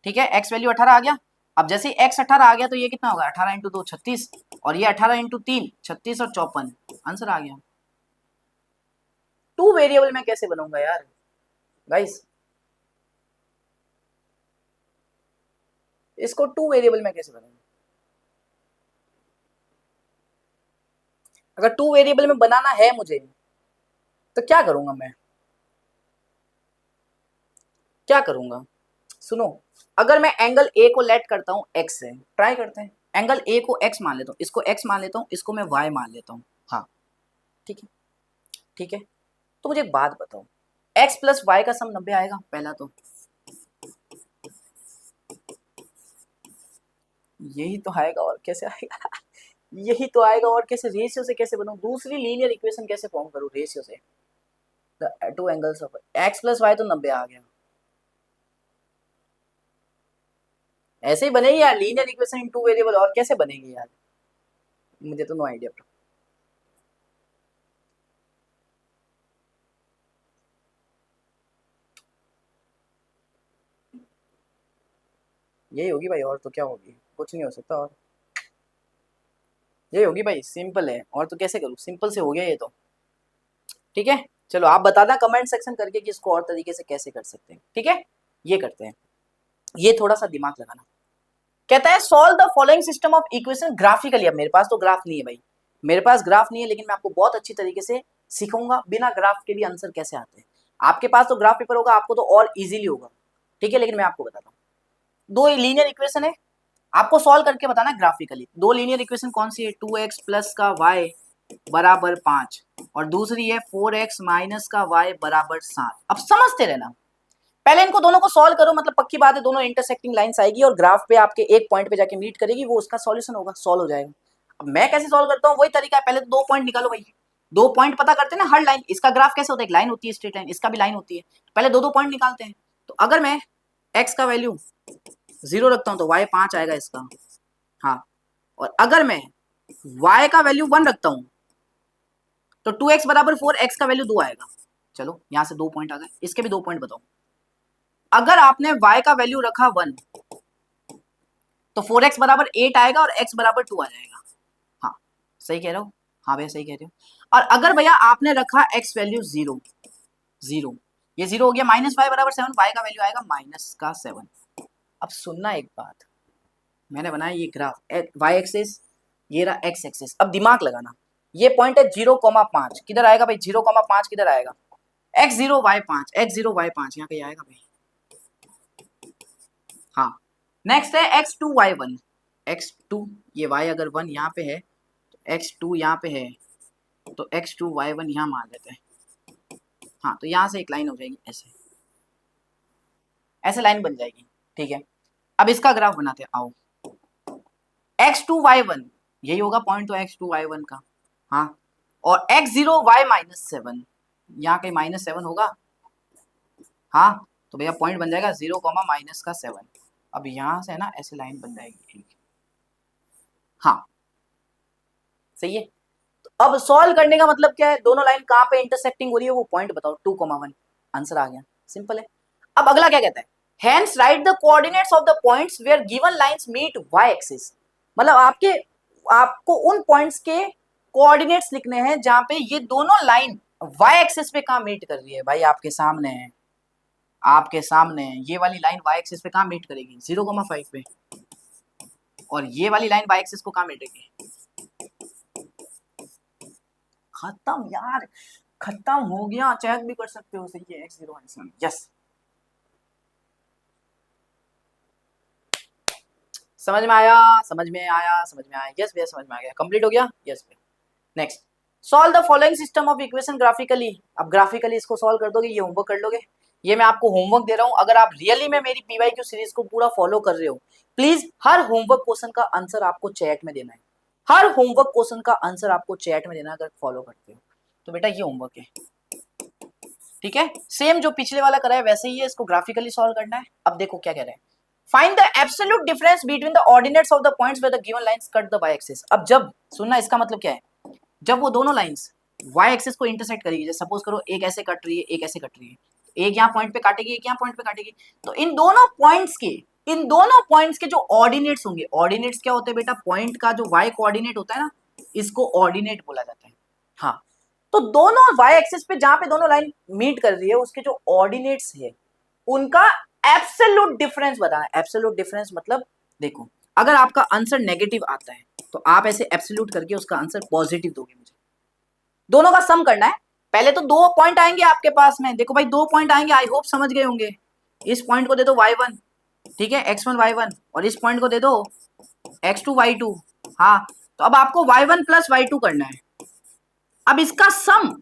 ठीक है। x वैल्यू 18 आ गया। अब जैसे ही x 18 आ गया तो ये कितना होगा? 18 इंटू 2 36, और ये 18 इंटू 3 36 और 54, आंसर आ गया। टू वेरिएबल में कैसे बनाऊंगा यार गाइस? इसको टू वेरिएबल में कैसे बनाऊंगा? अगर टू वेरिएबल में बनाना है मुझे तो क्या करूंगा मैं? क्या करूंगा सुनो, अगर मैं एंगल ए को लेट करता हूं एक्स से, ट्राई करते हैं। एंगल ए को एक्स मान लेता हूं, इसको एक्स मान लेता हूं, इसको मैं वाई मान लेता हूं। हाँ ठीक है, ठीक है। तो मुझे एक बात बताओ, एक्स प्लस वाई का सम 90 आएगा? पहला तो यही तो आएगा, और कैसे आएगा? यही तो आएगा, और कैसे? रेशियो से कैसे बनाऊं? दूसरी लीनियर इक्वेशन कैसे फॉर्म करूं रेशियो से? The two angles of X plus Y, तो 90 आ गया। ऐसे ही बनेगी यार linear equation in two variable, और कैसे बनेगी यार? मुझे तो नो आइडिया। यही होगी भाई, और तो क्या होगी? कुछ नहीं हो सकता, और यही होगी भाई, सिंपल है। और तो कैसे करूँ? सिंपल से हो गया ये तो, ठीक है। चलो आप बताना कमेंट सेक्शन करके कि इसको और तरीके से कैसे कर सकते हैं, ठीक है। ये करते हैं, ये थोड़ा सा दिमाग लगाना। कहता है solve the following system of equation graphically. अब मेरे पास तो ग्राफ नहीं है भाई, मेरे पास ग्राफ नहीं है, लेकिन मैं आपको बहुत अच्छी तरीके से सिखाऊंगा बिना ग्राफ के भी आंसर कैसे आते हैं। आपके पास तो ग्राफ पेपर होगा, आपको तो और इजीली होगा, ठीक है। लेकिन मैं आपको बताता हूँ, दो लीनियर इक्वेशन है, आपको सॉल्व करके बताना ग्राफिकली। दो लीनियर इक्वेशन कौन सी है? 2x प्लस का y बराबर 5, और दूसरी है 4x माइनस का y बराबर 7। अब समझते रहना, पहले इनको दोनों को सॉल्व करो, मतलब पक्की बात है दोनों इंटरसेक्टिंग लाइंस आएगी और ग्राफ पे आपके एक पॉइंट पे जाके मीट करेगी, वो उसका सॉल्यूशन होगा, सॉल्व हो जाएगा। अब मैं कैसे सॉल्व करता हूँ? वही तरीका है, पहले तो दो पॉइंट निकालो भाई। दो पॉइंट पता करते हैं ना, हर लाइन, इसका ग्राफ कैसे होता है? एक लाइन होती है स्ट्रेट लाइन, इसका भी लाइन होती है। पहले दो दो पॉइंट निकालते हैं। तो अगर मैं x का वैल्यू 0 रखता हूँ तो y 5 आएगा इसका, हाँ। और अगर मैं y का वैल्यू 1 रखता हूं तो 2x बराबर 4, x का वैल्यू 2 आएगा। चलो यहां से दो पॉइंट आ गए, इसके भी दो पॉइंट बताओ। अगर आपने y का वैल्यू रखा 1 तो 4x बराबर 8 आएगा और x बराबर 2 आ जाएगा। हाँ सही कह रहे हो, हाँ भैया सही कह रहे हो। और अगर भैया आपने रखा x वैल्यू 0, 0, ये 0 हो गया, माइनस y बराबर 7, y का वैल्यू आएगा माइनस का 7। अब सुनना एक बात, मैंने बनाया ये ग्राफ, y एक्सिस, ये रहा x एक्सिस। अब दिमाग लगाना, ये पॉइंट है 0,5, किधर आएगा भाई? 0,5 किधर आएगा? x0 y5, x0 y5 यहाँ पे आएगा भाई, हाँ। नेक्स्ट है x2 y1, x2, ये y अगर 1 यहाँ पे है तो x2 यहाँ पे है, तो x2 y1 यहाँ मान लेते हैं, हाँ। तो यहाँ से एक लाइन हो जाएगी, ऐसे ऐसे लाइन बन जाएगी, ठीक है। अब इसका ग्राफ बनाते हैं, आओ। x2 y1 यही होगा पॉइंट तो x2 y1 का, हाँ। और x0 y माइनस 7, यहाँ कहीं माइनस 7 होगा, हाँ। तो भैया पॉइंट बन जाएगा 0, माइनस का 7। अब यहाँ से है ना ऐसे लाइन बन जाएगी, हाँ सही है। तो अब सॉल्व करने का मतलब क्या है? दोनों लाइन कहाँ पे इंटरसेक्टिंग हो रही है वो पॉइंट बताओ, 2,1, आंसर आ गया, सिंपल है। अब अगला क्या कहता है? Hence write the coordinates of the points where given lines meet Y axis. मतलब आपको उन पॉइंट्स के कोऑर्डिनेट्स लिखने हैं जहां पे ये दोनों लाइन वाई एक्सिस पे कहां मीट कर रही है। भाई आपके सामने है, आपके सामने है, ये वाली लाइन वाई एक्सिस पे कहां मीट करेगी? 0,5 पे। और ये वाली लाइन y एक्सिस को कहाँ मिटेगी? खत्म यार, खत्म हो गया, चेक भी कर सकते हो। सही है, x0 y7। यस, समझ में आया, समझ में आया, समझ में आया। यस भैया, समझ में आ गया, कंप्लीट हो गया। यस भैया। Next, solve the following system of equation graphically. अब ग्राफिकली इसको सॉल्व कर दोगे, ये होमवर्क कर लोगे। ये मैं आपको होमवर्क दे रहा हूं, अगर आप रियली में मेरी पीवाईक्यू सीरीज को पूरा फॉलो कर रहे हो, प्लीज हर होमवर्क क्वेश्चन का आंसर आपको चैट में देना है। हर होमवर्क क्वेश्चन का आंसर आपको चैट में देना, अगर फॉलो करते हो तो। बेटा ये होमवर्क है, ठीक है। सेम जो पिछले वाला करा है वैसे ही है, इसको ग्राफिकली सॉल्व करना है। अब देखो क्या कह रहे हैं, find the absolute difference between the ordinates of the points where the given lines cut the Y axis. अब जब सुनना, इसका मतलब क्या है, जब वो दोनों लाइंस वाई एक्सिस को इंटरसेक्ट करेगी, जैसे सपोज करो एक ऐसे कट रही है, एक ऐसे कट रही है, एक यहाँ पॉइंट पे काटेगी, एक यहाँ पॉइंट पे काटेगी, तो इन दोनों पॉइंट्स के जो ऑर्डिनेट्स होंगे, ऑर्डिनेट्स क्या होते हैं बेटा, पॉइंट का जो वाई कोऑर्डिनेट होता है ना, इसको ऑर्डिनेट बोला जाता है। हाँ, तो दोनों वाई एक्सिस पे जहां पे दोनों लाइन मीट कर रही है, उसके जो ऑर्डिनेट्स है उनका एब्सोल्यूट डिफरेंस बताना। एब्सोल्यूट डिफरेंस मतलब देखो, अगर आपका आंसर नेगेटिव आता है तो आप ऐसे एब्सोल्यूट करके उसका आंसर पॉजिटिव दोगे मुझे। दोनों का सम करना है। पहले तो 2 पॉइंट आएंगे आपके पास में, देखो भाई 2 पॉइंट आएंगे, आई होप समझ गए होंगे। इस पॉइंट को दे दो y1, ठीक है, x1 y1, और इस पॉइंट को दे दो x2 y2। हाँ, तो अब आपको y1 प्लस y2 करना है। अब इसका सम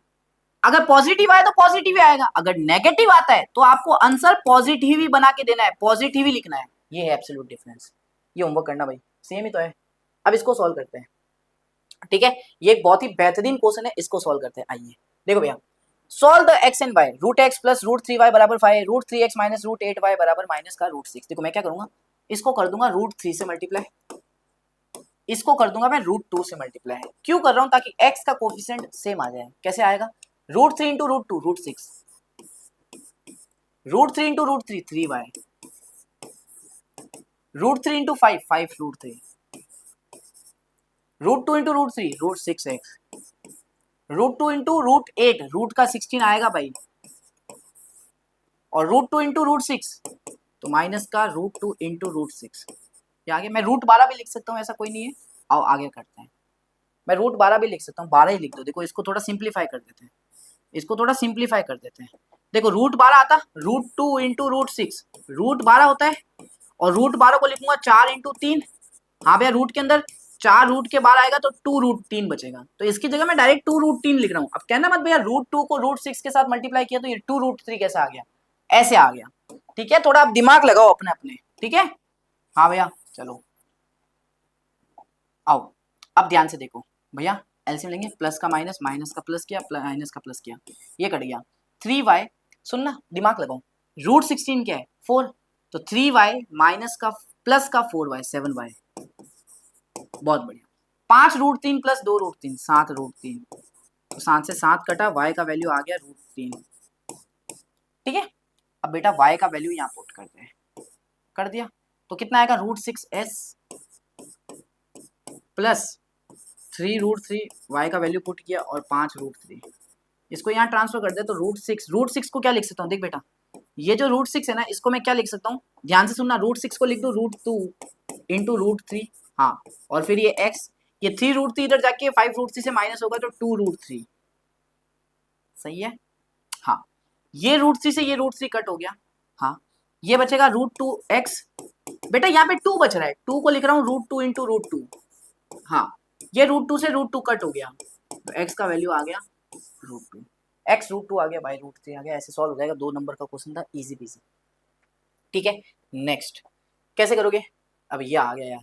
अगर पॉजिटिव आए तो पॉजिटिव ही आएगा, अगर नेगेटिव आता है तो आपको आंसर पॉजिटिव ही बना के देना है, पॉजिटिव ही लिखना है। ये है एब्सोल्यूट डिफरेंस। ये होमवर्क करना भाई, सेम ही तो है। अब इसको सॉल्व करते हैं, ठीक है। ये एक बहुत ही बेहतरीन क्वेश्चन है, इसको सॉल्व करते हैं। आइए देखो भैया, solve the x and y। Root X plus root 3y बराबर 5, root 3x minus root 8y बराबर माइनस का रूट 6। देखो मैं क्या करूंगा, इसको कर दूंगा रूट 3 से मल्टीप्लाई, इसको कर दूंगा मैं रूट 2 से मल्टीप्लाई। क्यों कर रहा हूं, ताकि x का कोफिशिएंट सेम आ जाए। कैसे आएगा, root 3 into root 2 root 6, root 3 into root 3 3y, root 3 into 5 5 root 3, root 2 into root 3 root 6x, root 2 into root 8 root का 16 आएगा भाई, और रूट 2 इंटू रूट 6 तो माइनस का रूट 2 इंटू रूट 6। ये आगे मैं रूट 12 भी लिख सकता हूँ, ऐसा कोई नहीं है। आओ आगे करते हैं, मैं रूट 12 भी लिख सकता हूँ, 12 ही लिख दो। देखो इसको थोड़ा सिंप्लीफाई कर देते हैं, इसको थोड़ा सिंप्लीफाई कर देते हैं। देखो रूट 12 आता, रूट 2 इंटू रूट 6 रूट 12 होता है, और रूट 12 को लिखूंगा 4 इंटू 3। हाँ भैया, रूट के अंदर 4 रूट के बाद आएगा तो 2 रूट 3 बचेगा, तो इसकी जगह मैं डायरेक्ट 2 रूट 3 लिख रहा हूँ। अब कहना मत भैया रूट 2 को रूट 6 के साथ मल्टीप्लाई किया तो ये 2 रूट 3 कैसे आ गया, ऐसे आ गया, ठीक है। थोड़ा आप दिमाग लगाओ अपने अपने, ठीक है। हाँ भैया चलो आओ, अब ध्यान से देखो भैया, एलसीएम लेंगे, प्लस का माइनस, माइनस का प्लस किया, माइनस का प्लस किया, ये कट गया। 3y, सुनना दिमाग लगाओ, रूट 16 क्या है 4, तो 3y माइनस का प्लस का 4y 7y, बहुत बढ़िया। 5 रूट 3 प्लस 2 रूट 3 7 रूट 3, तो 7 से 7 कटा, y का वैल्यू आ गया रूट 3, ठीक है। अब बेटा y का वैल्यू यहाँ पुट करते हैं, कर दिया तो कितना आएगा, root 6s plus 3 root 3, y का वैल्यू पुट किया, और 5 रूट 3, इसको यहाँ ट्रांसफर कर दे तो रूट 6 को क्या लिख सकता हूँ, देख बेटा ये जो रूट 6 है ना, इसको मैं क्या लिख सकता हूँ, ध्यान से सुनना, रूट 6 को लिख दो रूट 2 इंटू रूट 3। हाँ, और फिर ये x, ये 3 रूट 3 इधर जाके 5 रूट 3 से माइनस होगा तो 2 रूट 3, सही है। हाँ, ये रूट 3 से ये रूट 3 कट हो गया। हाँ, ये बचेगा रूट 2x, बेटा यहाँ पे 2 बच रहा है, 2 को लिख रहा हूँ रूट 2 इंटू रूट 2। हाँ, ये रूट 2 से रूट 2 कट हो गया, तो x का वैल्यू आ गया रूट 2, x रूट 2 आ गया, बाई रूट 3 आ गया। ऐसे सॉल्व हो जाएगा, 2 नंबर का क्वेश्चन था, इजी पीजी, ठीक है। नेक्स्ट कैसे करोगे, अब ये आ गया यार,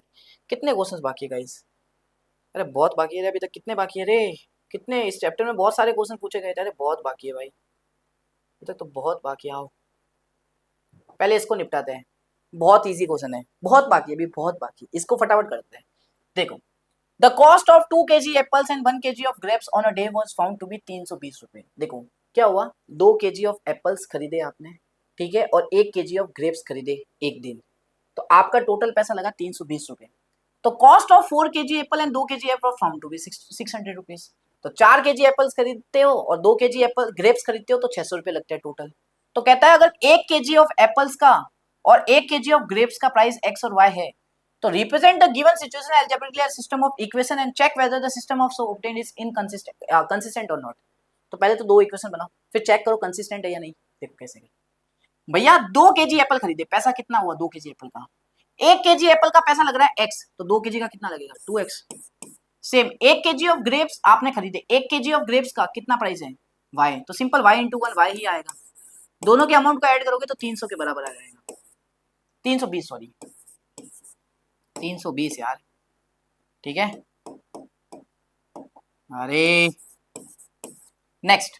कितने क्वेश्चंस बाकी है गाइस, अरे बहुत बाकी है अभी तक, कितने बाकी है रे, कितने, इस चैप्टर में बहुत सारे क्वेश्चन पूछे गए थे, अरे बहुत बाकी है भाई, अभी तक तो बहुत बाकी है। आओ पहले इसको निपटाते हैं, बहुत इजी क्वेश्चन है, बहुत बाकी है अभी, बहुत बाकी, इसको फटाफट करते हैं। देखो, the cost of 2 kg apples and 1 kg of grapes on a day was found to be 320 रुपए। देखो क्या हुआ, 2 kg ऑफ एप्पल्स खरीदे आपने, ठीक है, और 1 kg ऑफ ग्रेप्स खरीदे एक दिन, तो आपका टोटल पैसा लगा 320 रुपए। तो cost of 4 kg apple and 2 kg apple found to be 600 rupees. तो 4 kg एप्पल्स खरीदते हो और 2 kg एप्पल ग्रेप्स खरीदते हो तो 600 रुपए लगते हैं टोटल। तो कहता है अगर 1 kg ऑफ एप्पल्स का और 1 kg ऑफ ग्रेप्स का प्राइस x और y है, तो represent the given situation algebraically as system of equation and check whether the system of so obtained is consistent or not. तो पहले तो दो इक्वेशन बनाओ, फिर चेक करो कंसिस्टेंट है या नहीं। देखो कैसे भैया, 2 केजी एप्पल खरीदे, पैसा कितना हुआ 2 केजी एप्पल का? 1 केजी एप्पल का पैसा लग रहा है x, तो 2 केजी का कितना लगेगा 2x। Same 1 KG of grapes आपने खरीदे, 1 केजी ऑफ ग्रेप्स का कितना प्राइस है y, तो सिंपल y इंटू 1 y ही आएगा। दोनों के अमाउंट को ऐड करोगे तो 300 के बराबर आ जाएगा, 320 सॉरी 320 यार, ठीक है। अरे नेक्स्ट,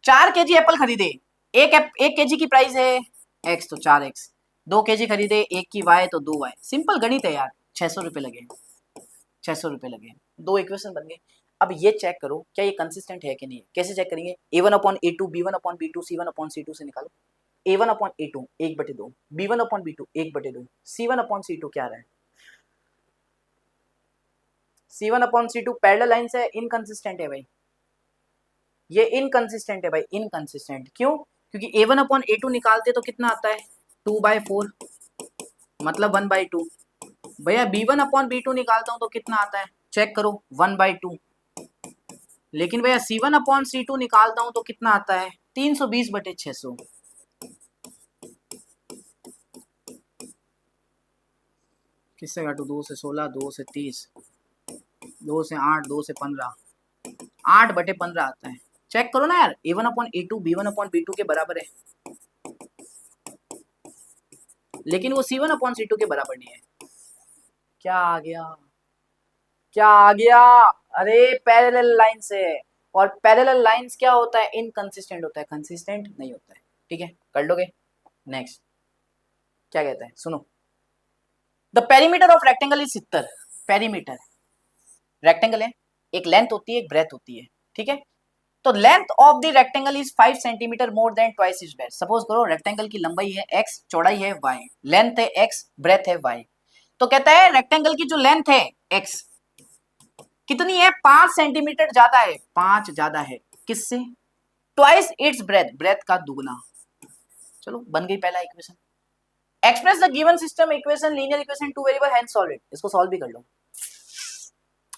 4 केजी एप्पल खरीदे, एक केजी की प्राइस है x तो 4x, 2 केजी खरीदे, एक की y तो 2y। सिंपल गणित है यार, 600 रुपए लगे, 600 रुपए लगे, दो इक्वेशन बन गए। अब ये चेक करो क्या ये कंसिस्टेंट है कि नहीं है। कैसे चेक करेंगे? a1/a2 b1/b2 c1/c2 से निकालो। a1/a2 1/2, b1/b2 1/2, c1/c2 क्या आ रहा है? c1/c2 पैरेलल लाइन से इनकंसिस्टेंट है भाई, ये इनकंसिस्टेंट है भाई, इनकंसिस्टेंट। क्यों? क्योंकि a1/a2 निकालते तो कितना आता है 2/4 मतलब 1/2। भैया b1/b2 निकालता हूं तो कितना आता है चेक करो 1/2। लेकिन भैया c1/c2 निकालता हूं तो कितना आता है 320/600। किससे काटू? 2 से 16, 2 से 30, 2 से 8, 2 से 15, 8/15 आता है। चेक करो ना यार, a1/a2 b1/b2 के बराबर है, लेकिन वो c1/c2 के बराबर नहीं है। क्या आ गया? क्या आ गया? अरे पैरेलल लाइन से, और पैरेलल लाइंस क्या होता है? इनकंसिस्टेंट होता है, कंसिस्टेंट नहीं होता है। ठीक है, कर लोगे? नेक्स्ट क्या कहता है सुनो, the perimeter of rectangle is 70। Perimeter rectangle है, एक लेंथ होती है एक ब्रेथ होती है, ठीक है। तो length of the rectangle is 5 centimetre more than twice is breadth. Suppose करो रेक्टेंगल की लंबाई है x, चौड़ाई है y, लेंथ है x, ब्रेथ है y। तो कहता है रेक्टेंगल की जो लेंथ है x कितनी है? 5 सेंटीमीटर ज्यादा है, 5 ज्यादा है किससे? ट्वाइस इट्स ब्रेथ, ब्रेथ का दुगना। चलो बन गई पहला equation. Express the given system equation linear equation two variable hand solve it. इसको सॉल्व भी कर लो।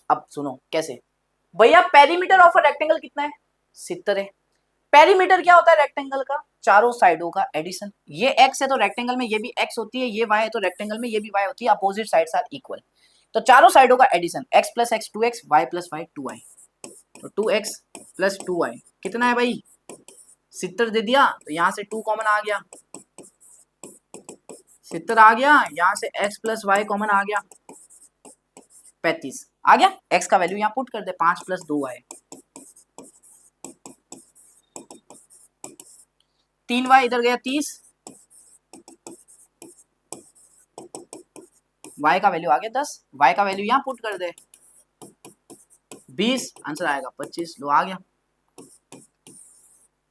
अब सुनो कैसे भैया, पेरीमीटर ऑफ अ रेक्टेंगल कितना है? 70 है। पेरीमीटर क्या होता है रेक्टेंगल का? चारों साइडों का एडिशन। ये x है तो रेक्टेंगल में ये भी x होती है, ये y है तो रेक्टेंगल में ये भी y होती है, अपोजिट साइड्स आर इक्वल। तो चारों साइडों का addition x + x 2x, y + y 2y। तो 2x + 2y कितना है भाई? 70 दे दिया, तो यहाँ से 2 कॉमन आ गया, 70 आ गया, यहाँ से x + y कॉमन आ गया, 35 आ गया। x का वैल्यू यहाँ पुट कर दे, 5 + 2y, 3y इधर गया 30, y का वैल्यू आ गया 10, y का वैल्यू यहाँ पुट कर दे 20, आंसर आएगा 25। लो आ गया,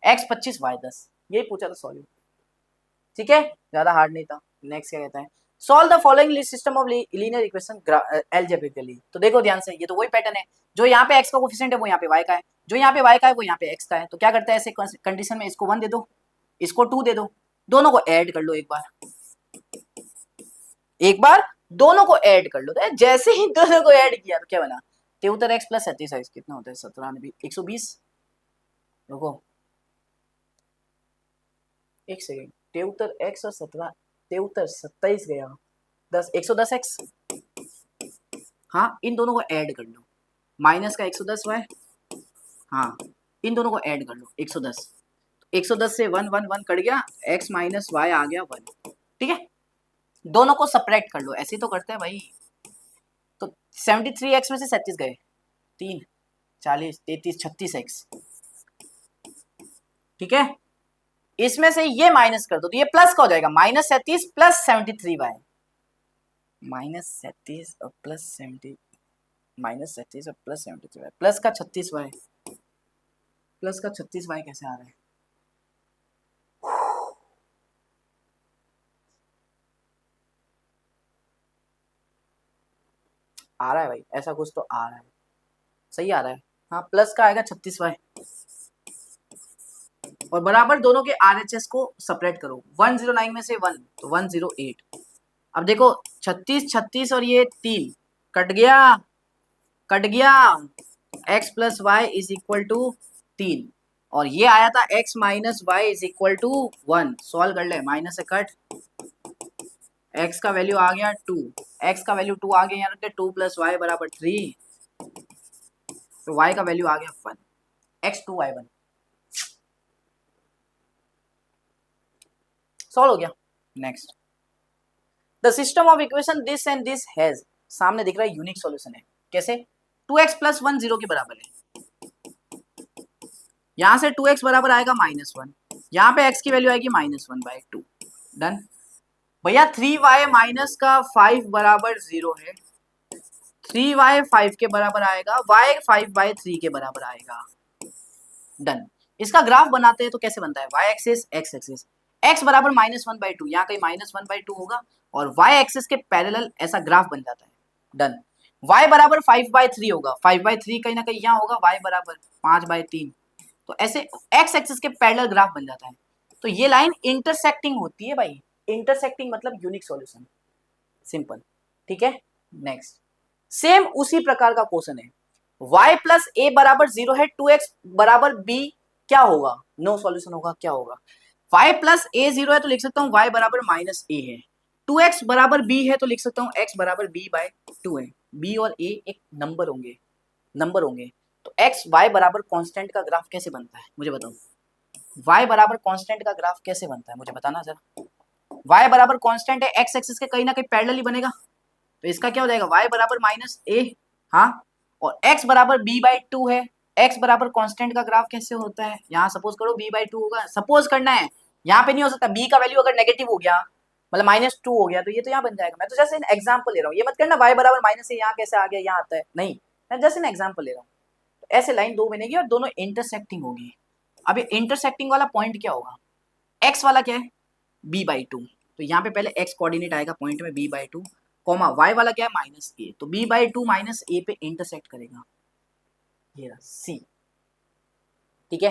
x 25 y 10, यही पूछा था सॉल्व। ठीक है, ज्यादा हार्ड नहीं था। नेक्स्ट क्या कहता है, solve the following system of linear equation algebraically. तो देखो ध्यान से, ये तो वही पैटर्न है, जो यहाँ पे x का कोफिशिएंट है वो यहाँ पे y का है, जो यहाँ पे y का है वो यहाँ पे x का है। तो क्या करता है ऐसे कंडीशन में, इसको 1 दे दो, इसको 2 दे दो, दोनों को ऐड कर लो एक बार, एक बार दोनों को ऐड कर लो। तो जैसे ही दोनों को ऐड किया तो क्या बना? 73x + 37 कितना होता है? 97, 120। रुको एक सेकेंड, 73x और 17, 73 27 गया 10, 110x। हाँ, इन दोनों को ऐड कर लो, माइनस का 110y, हाँ इन दोनों को ऐड कर लो 110, 110 से 1 1 1 कट गया, x - y आ गया 1। ठीक है, दोनों को सब्ट्रैक्ट कर लो, ऐसे तो करते हैं भाई। तो 73x में से 37 गए, 3 40 33 36x। ठीक है, इसमें से ये माइनस कर दो तो ये प्लस का हो जाएगा, -37 + 73y, -37 और +70, -37 और +73y, प्लस का 36y, प्लस का 36y कैसे आ रहा है? आ रहा है भाई, ऐसा कुछ तो आ रहा है, सही आ रहा है। हाँ, प्लस का आएगा 36y, और बराबर दोनों के RHS को सेपरेट करो। 109 में से 1 तो 108, अब देखो 36 36 और ये 3 कट गया, कट गया, x plus Y is equal to 3 और ये आया था x minus Y is equal to 1। Solve कर ले, माइनस से कट, x का वैल्यू आ गया 2, x का वैल्यू 2 आ गया, यहाँ रखते 2 प्लस वाई बराबर 3, तो y का वैल्यू आ गया 1, x2y1। सॉल्व हो गया। Next, the system of equation this and this has, सामने दिख रहा है यूनिक सॉल्यूशन है। कैसे? 2x प्लस 1 0 के बराबर है, यहां से 2x बराबर आएगा -1, यहाँ पे x की वैल्यू आएगी -1/2। डन भैया। 3y माइनस का 5 बराबर 0 है, 3y 5 के बराबर आएगा, y 5/3 के बराबर आएगा। डन। इसका ग्राफ बनाते हैं तो कैसे बनता है? y axis x axis, x बराबर -1/2, यहाँ कहीं -1/2 होगा और y एक्सिस के पैरेलल ऐसा ग्राफ बन जाता है। डन। y बराबर 5/3 होगा, 5/3 कहीं ना कहीं यहाँ होगा, y बराबर 5/3, तो ऐसे x एक्सिस के पैरेलल ग्राफ बन जाता है। तो ये लाइन इंटरसेक्टिंग होती है भाई, इंटरसेक्टिंग मतलब यूनिक सॉल्यूशन, सिंपल। ठीक है। नेक्स्ट, सेम उसी प्रकार का क्वेश्चन है, y प्लस ए बराबर 0 है, 2x बराबर b, क्या होगा? नो सॉल्यूशन होगा, क्या होगा? y प्लस ए 0 है तो लिख सकता हूँ y बराबर -a है, 2x बराबर b है तो लिख सकता हूँ x बराबर b/2 है। b और a एक नंबर होंगे, नंबर होंगे, तो x y बराबर कांस्टेंट का ग्राफ कैसे बनता है मुझे बताओ? y बराबर कांस्टेंट का ग्राफ कैसे बनता है मुझे बताना जरा। y बराबर कांस्टेंट है, x एक्सिस के कहीं ना कहीं पैरेलल ही बनेगा, तो इसका क्या हो जाएगा? y बराबर -a, हाँ, और x बराबर b/2 है। x बराबर कांस्टेंट का ग्राफ कैसे होता है? यहाँ सपोज करो b/2 होगा, सपोज करना है, यहाँ पे नहीं हो सकता। b का वैल्यू अगर नेगेटिव हो गया, मतलब -2 हो गया, तो ये तो यहाँ बन जाएगा। मैं तो जैसे एग्जाम्पल ले रहा हूँ, ये मत करना y बराबर -a यहाँ कैसे आ गया, यहाँ आता है, नहीं, मैं जैसे एग्जाम्पल ले रहा हूँ। तो ऐसे लाइन दो बनेगी और दोनों इंटरसेक्टिंग होगी। अब ये इंटरसेक्टिंग वाला पॉइंट क्या होगा? x वाला क्या है? b/2, तो यहाँ पे पहले x कोऑर्डिनेट आएगा पॉइंट में b/2, कॉमा y वाला क्या है? -a, तो b/2 -a पे इंटरसेक्ट करेगा, ये रहा c। ठीक है,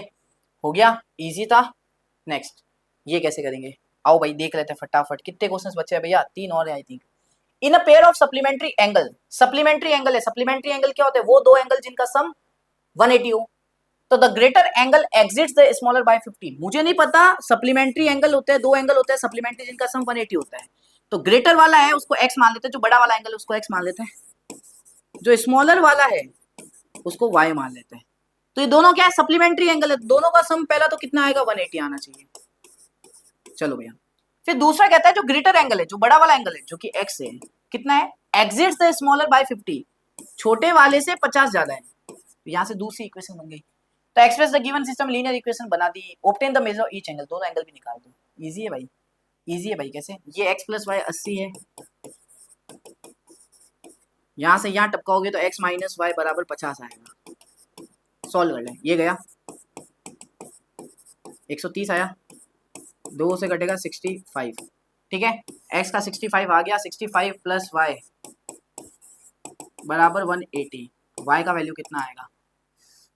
हो गया, इजी था। नेक्स्ट, ये कैसे करेंगे? आओ भाई देख लेते हैं फटाफट। कितने क्वेश्चंस बचे हैं भैया? 3 और है I think. In a pair of supplementary angle, supplementary angle है, सप्लीमेंट्री एंगल क्या होते हैं? वो दो एंगल जिनका सम 180 हो, तो the greater angle exits the smaller by 50। मुझे नहीं पता, सप्लीमेंट्री एंगल होते हैं, दो एंगल होते हैं सप्लीमेंट्री जिनका सम 180 होता है, तो ग्रेटर वाला है उसको x मान लेते हैं, जो बड़ा वाला एंगल है उसको x मान लेते हैं, जो स्मॉलर वाला है उसको y मान लेते हैं। तो ये दोनों क्या है? सप्लीमेंट्री एंगल है, दोनों का सम पहला तो कितना आएगा? 180 आना चाहिए। चलो भैया, फिर दूसरा कहता है जो ग्रेटर एंगल है, जो बड़ा वाला एंगल है, जो कि x है, कितना है? एग्जिट्स द स्मॉलर बाय 50, छोटे वाले से 50 ज्यादा है, तो यहाँ से दूसरी इक्वेशन बन गई। तो express the given system linear equation बना दी, obtain the measure of each angle, दोनों एंगल भी निकाल दो। इजी है भाई, इजी है भाई। कैसे? ये x प्लस वाई 80 है, यहाँ से यहाँ टपकाओगे तो x माइनस वाई बराबर 50 आएगा। सॉल्व कर लें, ये गया 130 आया, 2 से कटेगा 65। ठीक है, x का 65 आ गया, 65 प्लस वाई बराबर 180। y का वैल्यू कितना आएगा?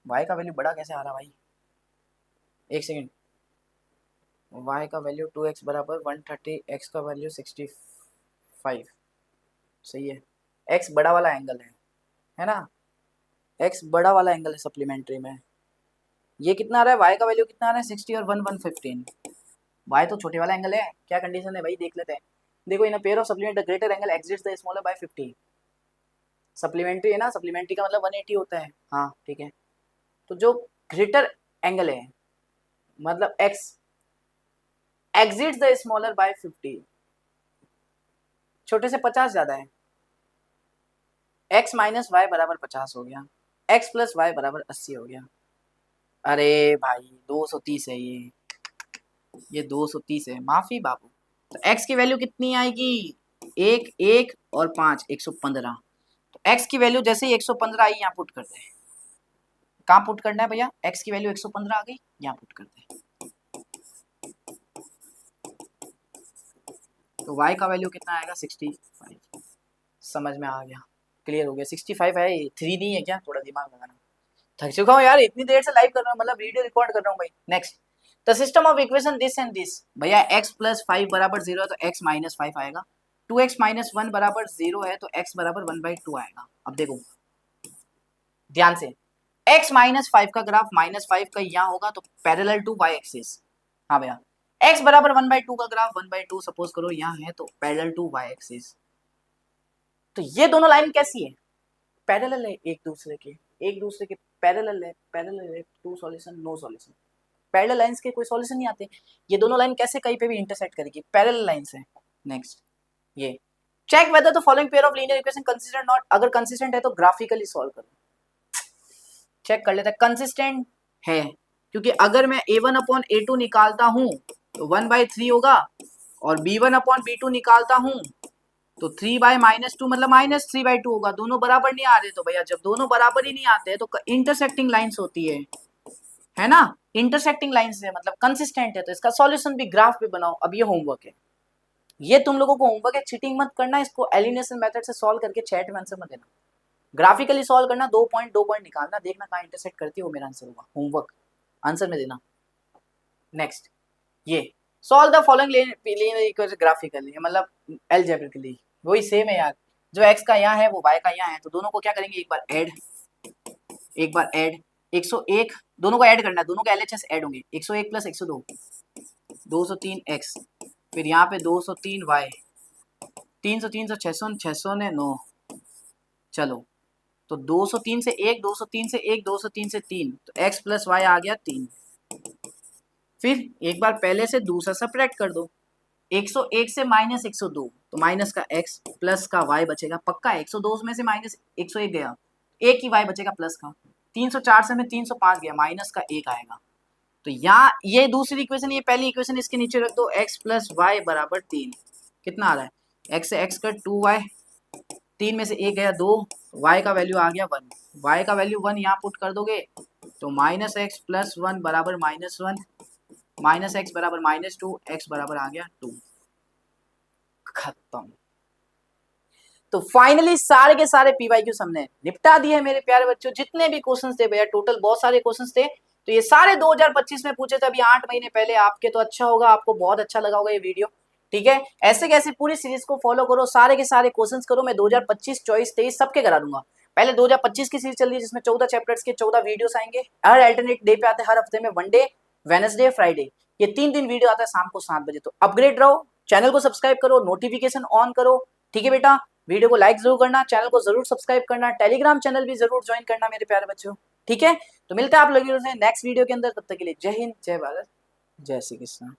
y का वैल्यू बड़ा कैसे आ रहा भाई? एक सेकेंड, y का वैल्यू 2x बराबर 130, x का वैल्यू 65, सही है। x बड़ा वाला एंगल है ना? x बड़ा वाला एंगल है सप्लीमेंट्री में। ये कितना आ रहा है? y का वैल्यू कितना आ रहा है? 60 और 115। y तो छोटे वाला एंगल है, क्या कंडीशन है भाई देख लेते हैं। देखो, in a pair of supplement the greater angle exits the smaller by 50। Supplementary है ना, सप्लीमेंट्री का मतलब 180 होता है, हाँ ठीक है। तो जो ग्रेटर एंगल है मतलब x exits the smaller by 50, छोटे से 50 ज्यादा है, x माइनस वाई बराबर 50 हो गया, x प्लस वाई बराबर 80 हो गया। अरे भाई 230 है ये 230 है, माफी बाबू। तो x की वैल्यू कितनी आएगी? 1 1 और 5 115। तो x की वैल्यू जैसे ही 115 आई यहाँ पुट करते हैं। कहाँ पुट करना है भैया? x की वैल्यू 115 आ गई, यहाँ पुट करते हैं। तो y का वैल्यू कितना आएगा? 65। समझ में आ गया, क्लियर हो गया। 65 है, 3 नहीं है क्या? थोड़ा दिमाग लगाना। थक चुका हूँ यार, इतनी देर से लाइव कर रहा हूँ, मतलब वीडियो रिकॉर्ड कर रहा हूँ भाई। Next, the system of equation this and this, भैया x प्लस 5 बराबर 0 है तो x माइनस 5 आएगा, 2x माइनस 1 बराबर 0 है तो x बराबर 1/2 आएगा। अब देखो ध्यान से, x माइनस 5 का ग्राफ माइनस 5 का यहाँ होगा तो पैरेलल टू y एक्सिस। हाँ भैया, x बराबर 1/2 का ग्राफ 1/2 सपोज करो यहाँ है तो पैरेलल टू y एक्सिस। तो ये दोनों लाइन कैसी है? पैरेलल है एक दूसरे के पैरेलल है, two solution no solution. Parallel lines के कोई सॉल्यूशन नहीं आते। ये दोनों लाइन कैसे कहीं पे भी इंटरसेक्ट करेगी? पैरेलल लाइंस है। नेक्स्ट ये check whether the following pair of linear equation consistent not. अगर कंसिस्टेंट है तो ग्राफिकली सॉल्व करो। चेक कर लेते हैं कंसिस्टेंट है, क्योंकि अगर मैं a1 अपॉन a2 निकालता हूं तो 1/3 होगा और b1 अपॉन b2 निकालता हूं तो 3/-2 मतलब -3/2 होगा। दोनों बराबर नहीं आ रहे तो भैया जब दोनों बराबर ही नहीं आते तो इंटरसेक्टिंग लाइंस होती है ना, इंटरसेक्टिंग लाइंस है मतलब कंसिस्टेंट है। तो इसका सॉल्यूशन भी ग्राफ पे बनाओ। अब ये होमवर्क है, ये तुम लोगों को होमवर्क है, चीटिंग मत करना। इसको एलिमिनेशन मेथड से सॉल्व करके चैट में आंसर मत देना, ग्राफिकली सॉल्व करना। 2 पॉइंट निकालना, देखना कहाँ इंटरसेक्ट करती है, वो मेरा आंसर होगा। होमवर्क आंसर में देना। नेक्स्ट ये solve the following linear equation graphically, मतलब अलजेब्रिकली। वही सेम है यार, जो x का यहाँ है वो y का यहाँ है, तो दोनों को क्या करेंगे एक बार ऐड 101, दोनों को ऐड करना है, दोनों के LHS ऐड होंगे। 101 प्लस 102 203x, फिर यहाँ पे 203y, 303 से 600 600 ने 9, चलो तो 203 से 1 203 से 1 203 से 3 तो x प्लस वाई आ गया 3। फिर एक बार पहले से दूसरा सब्ट्रैक्ट कर दो, 101 से माइनस 102 तो माइनस का x प्लस का y बचेगा। पक्का 102 में से माइनस 101 गया, एक ही y बचेगा प्लस का। 304 से में 305 गया, माइनस का 1 आएगा। तो यहाँ ये दूसरी इक्वेशन, ये पहली इक्वेशन इसके नीचे रख दो, x प्लस वाई बराबर 3। कितना आ रहा है? x से x कर 2y, 3 में से 1 गया 2, y का वैल्यू आ गया 1। y का वैल्यू 1 यहाँ पुट कर दोगे तो माइनस एक्स प्लस 1 बराबर -1, माइनस एक्स बराबर -2, x बराबर आ गया 2। खत्म। तो फाइनली सारे के सारे PYQ हमने निपटा दिए मेरे प्यारे बच्चों। जितने भी क्वेश्चंस थे भैया, टोटल बहुत सारे क्वेश्चंस थे, तो ये सारे 2025 में पूछे थे, अभी 8 महीने पहले आपके। तो अच्छा होगा, आपको बहुत अच्छा लगा होगा ये वीडियो। ठीक है, ऐसे कैसे पूरी सीरीज को फॉलो करो, सारे के सारे क्वेश्चंस करो। मैं 2025, 24, 23 सबके करा दूंगा। पहले 2025 की सीरीज चल रही है जिसमें 14 चैप्टर्स के 14 वीडियोस आएंगे। हर अल्टरनेट डे पे आते हैं, हर हफ्ते में वन डे, वेडनेसडे, फ्राइडे, ये 3 दिन वीडियो आता है शाम को 7 बजे। तो अपग्रेड रहो, चैनल को सब्सक्राइब करो, नोटिफिकेशन ऑन करो। ठीक है बेटा, वीडियो को लाइक जरूर करना, चैनल को जरूर सब्सक्राइब करना, टेलीग्राम चैनल भी जरूर ज्वाइन करना मेरे प्यारे बच्चों। ठीक है, तो मिलते हैं आप लोगों से नेक्स्ट वीडियो के अंदर। तब तक के लिए जय हिंद, जय भारत, जय श्री कृष्ण।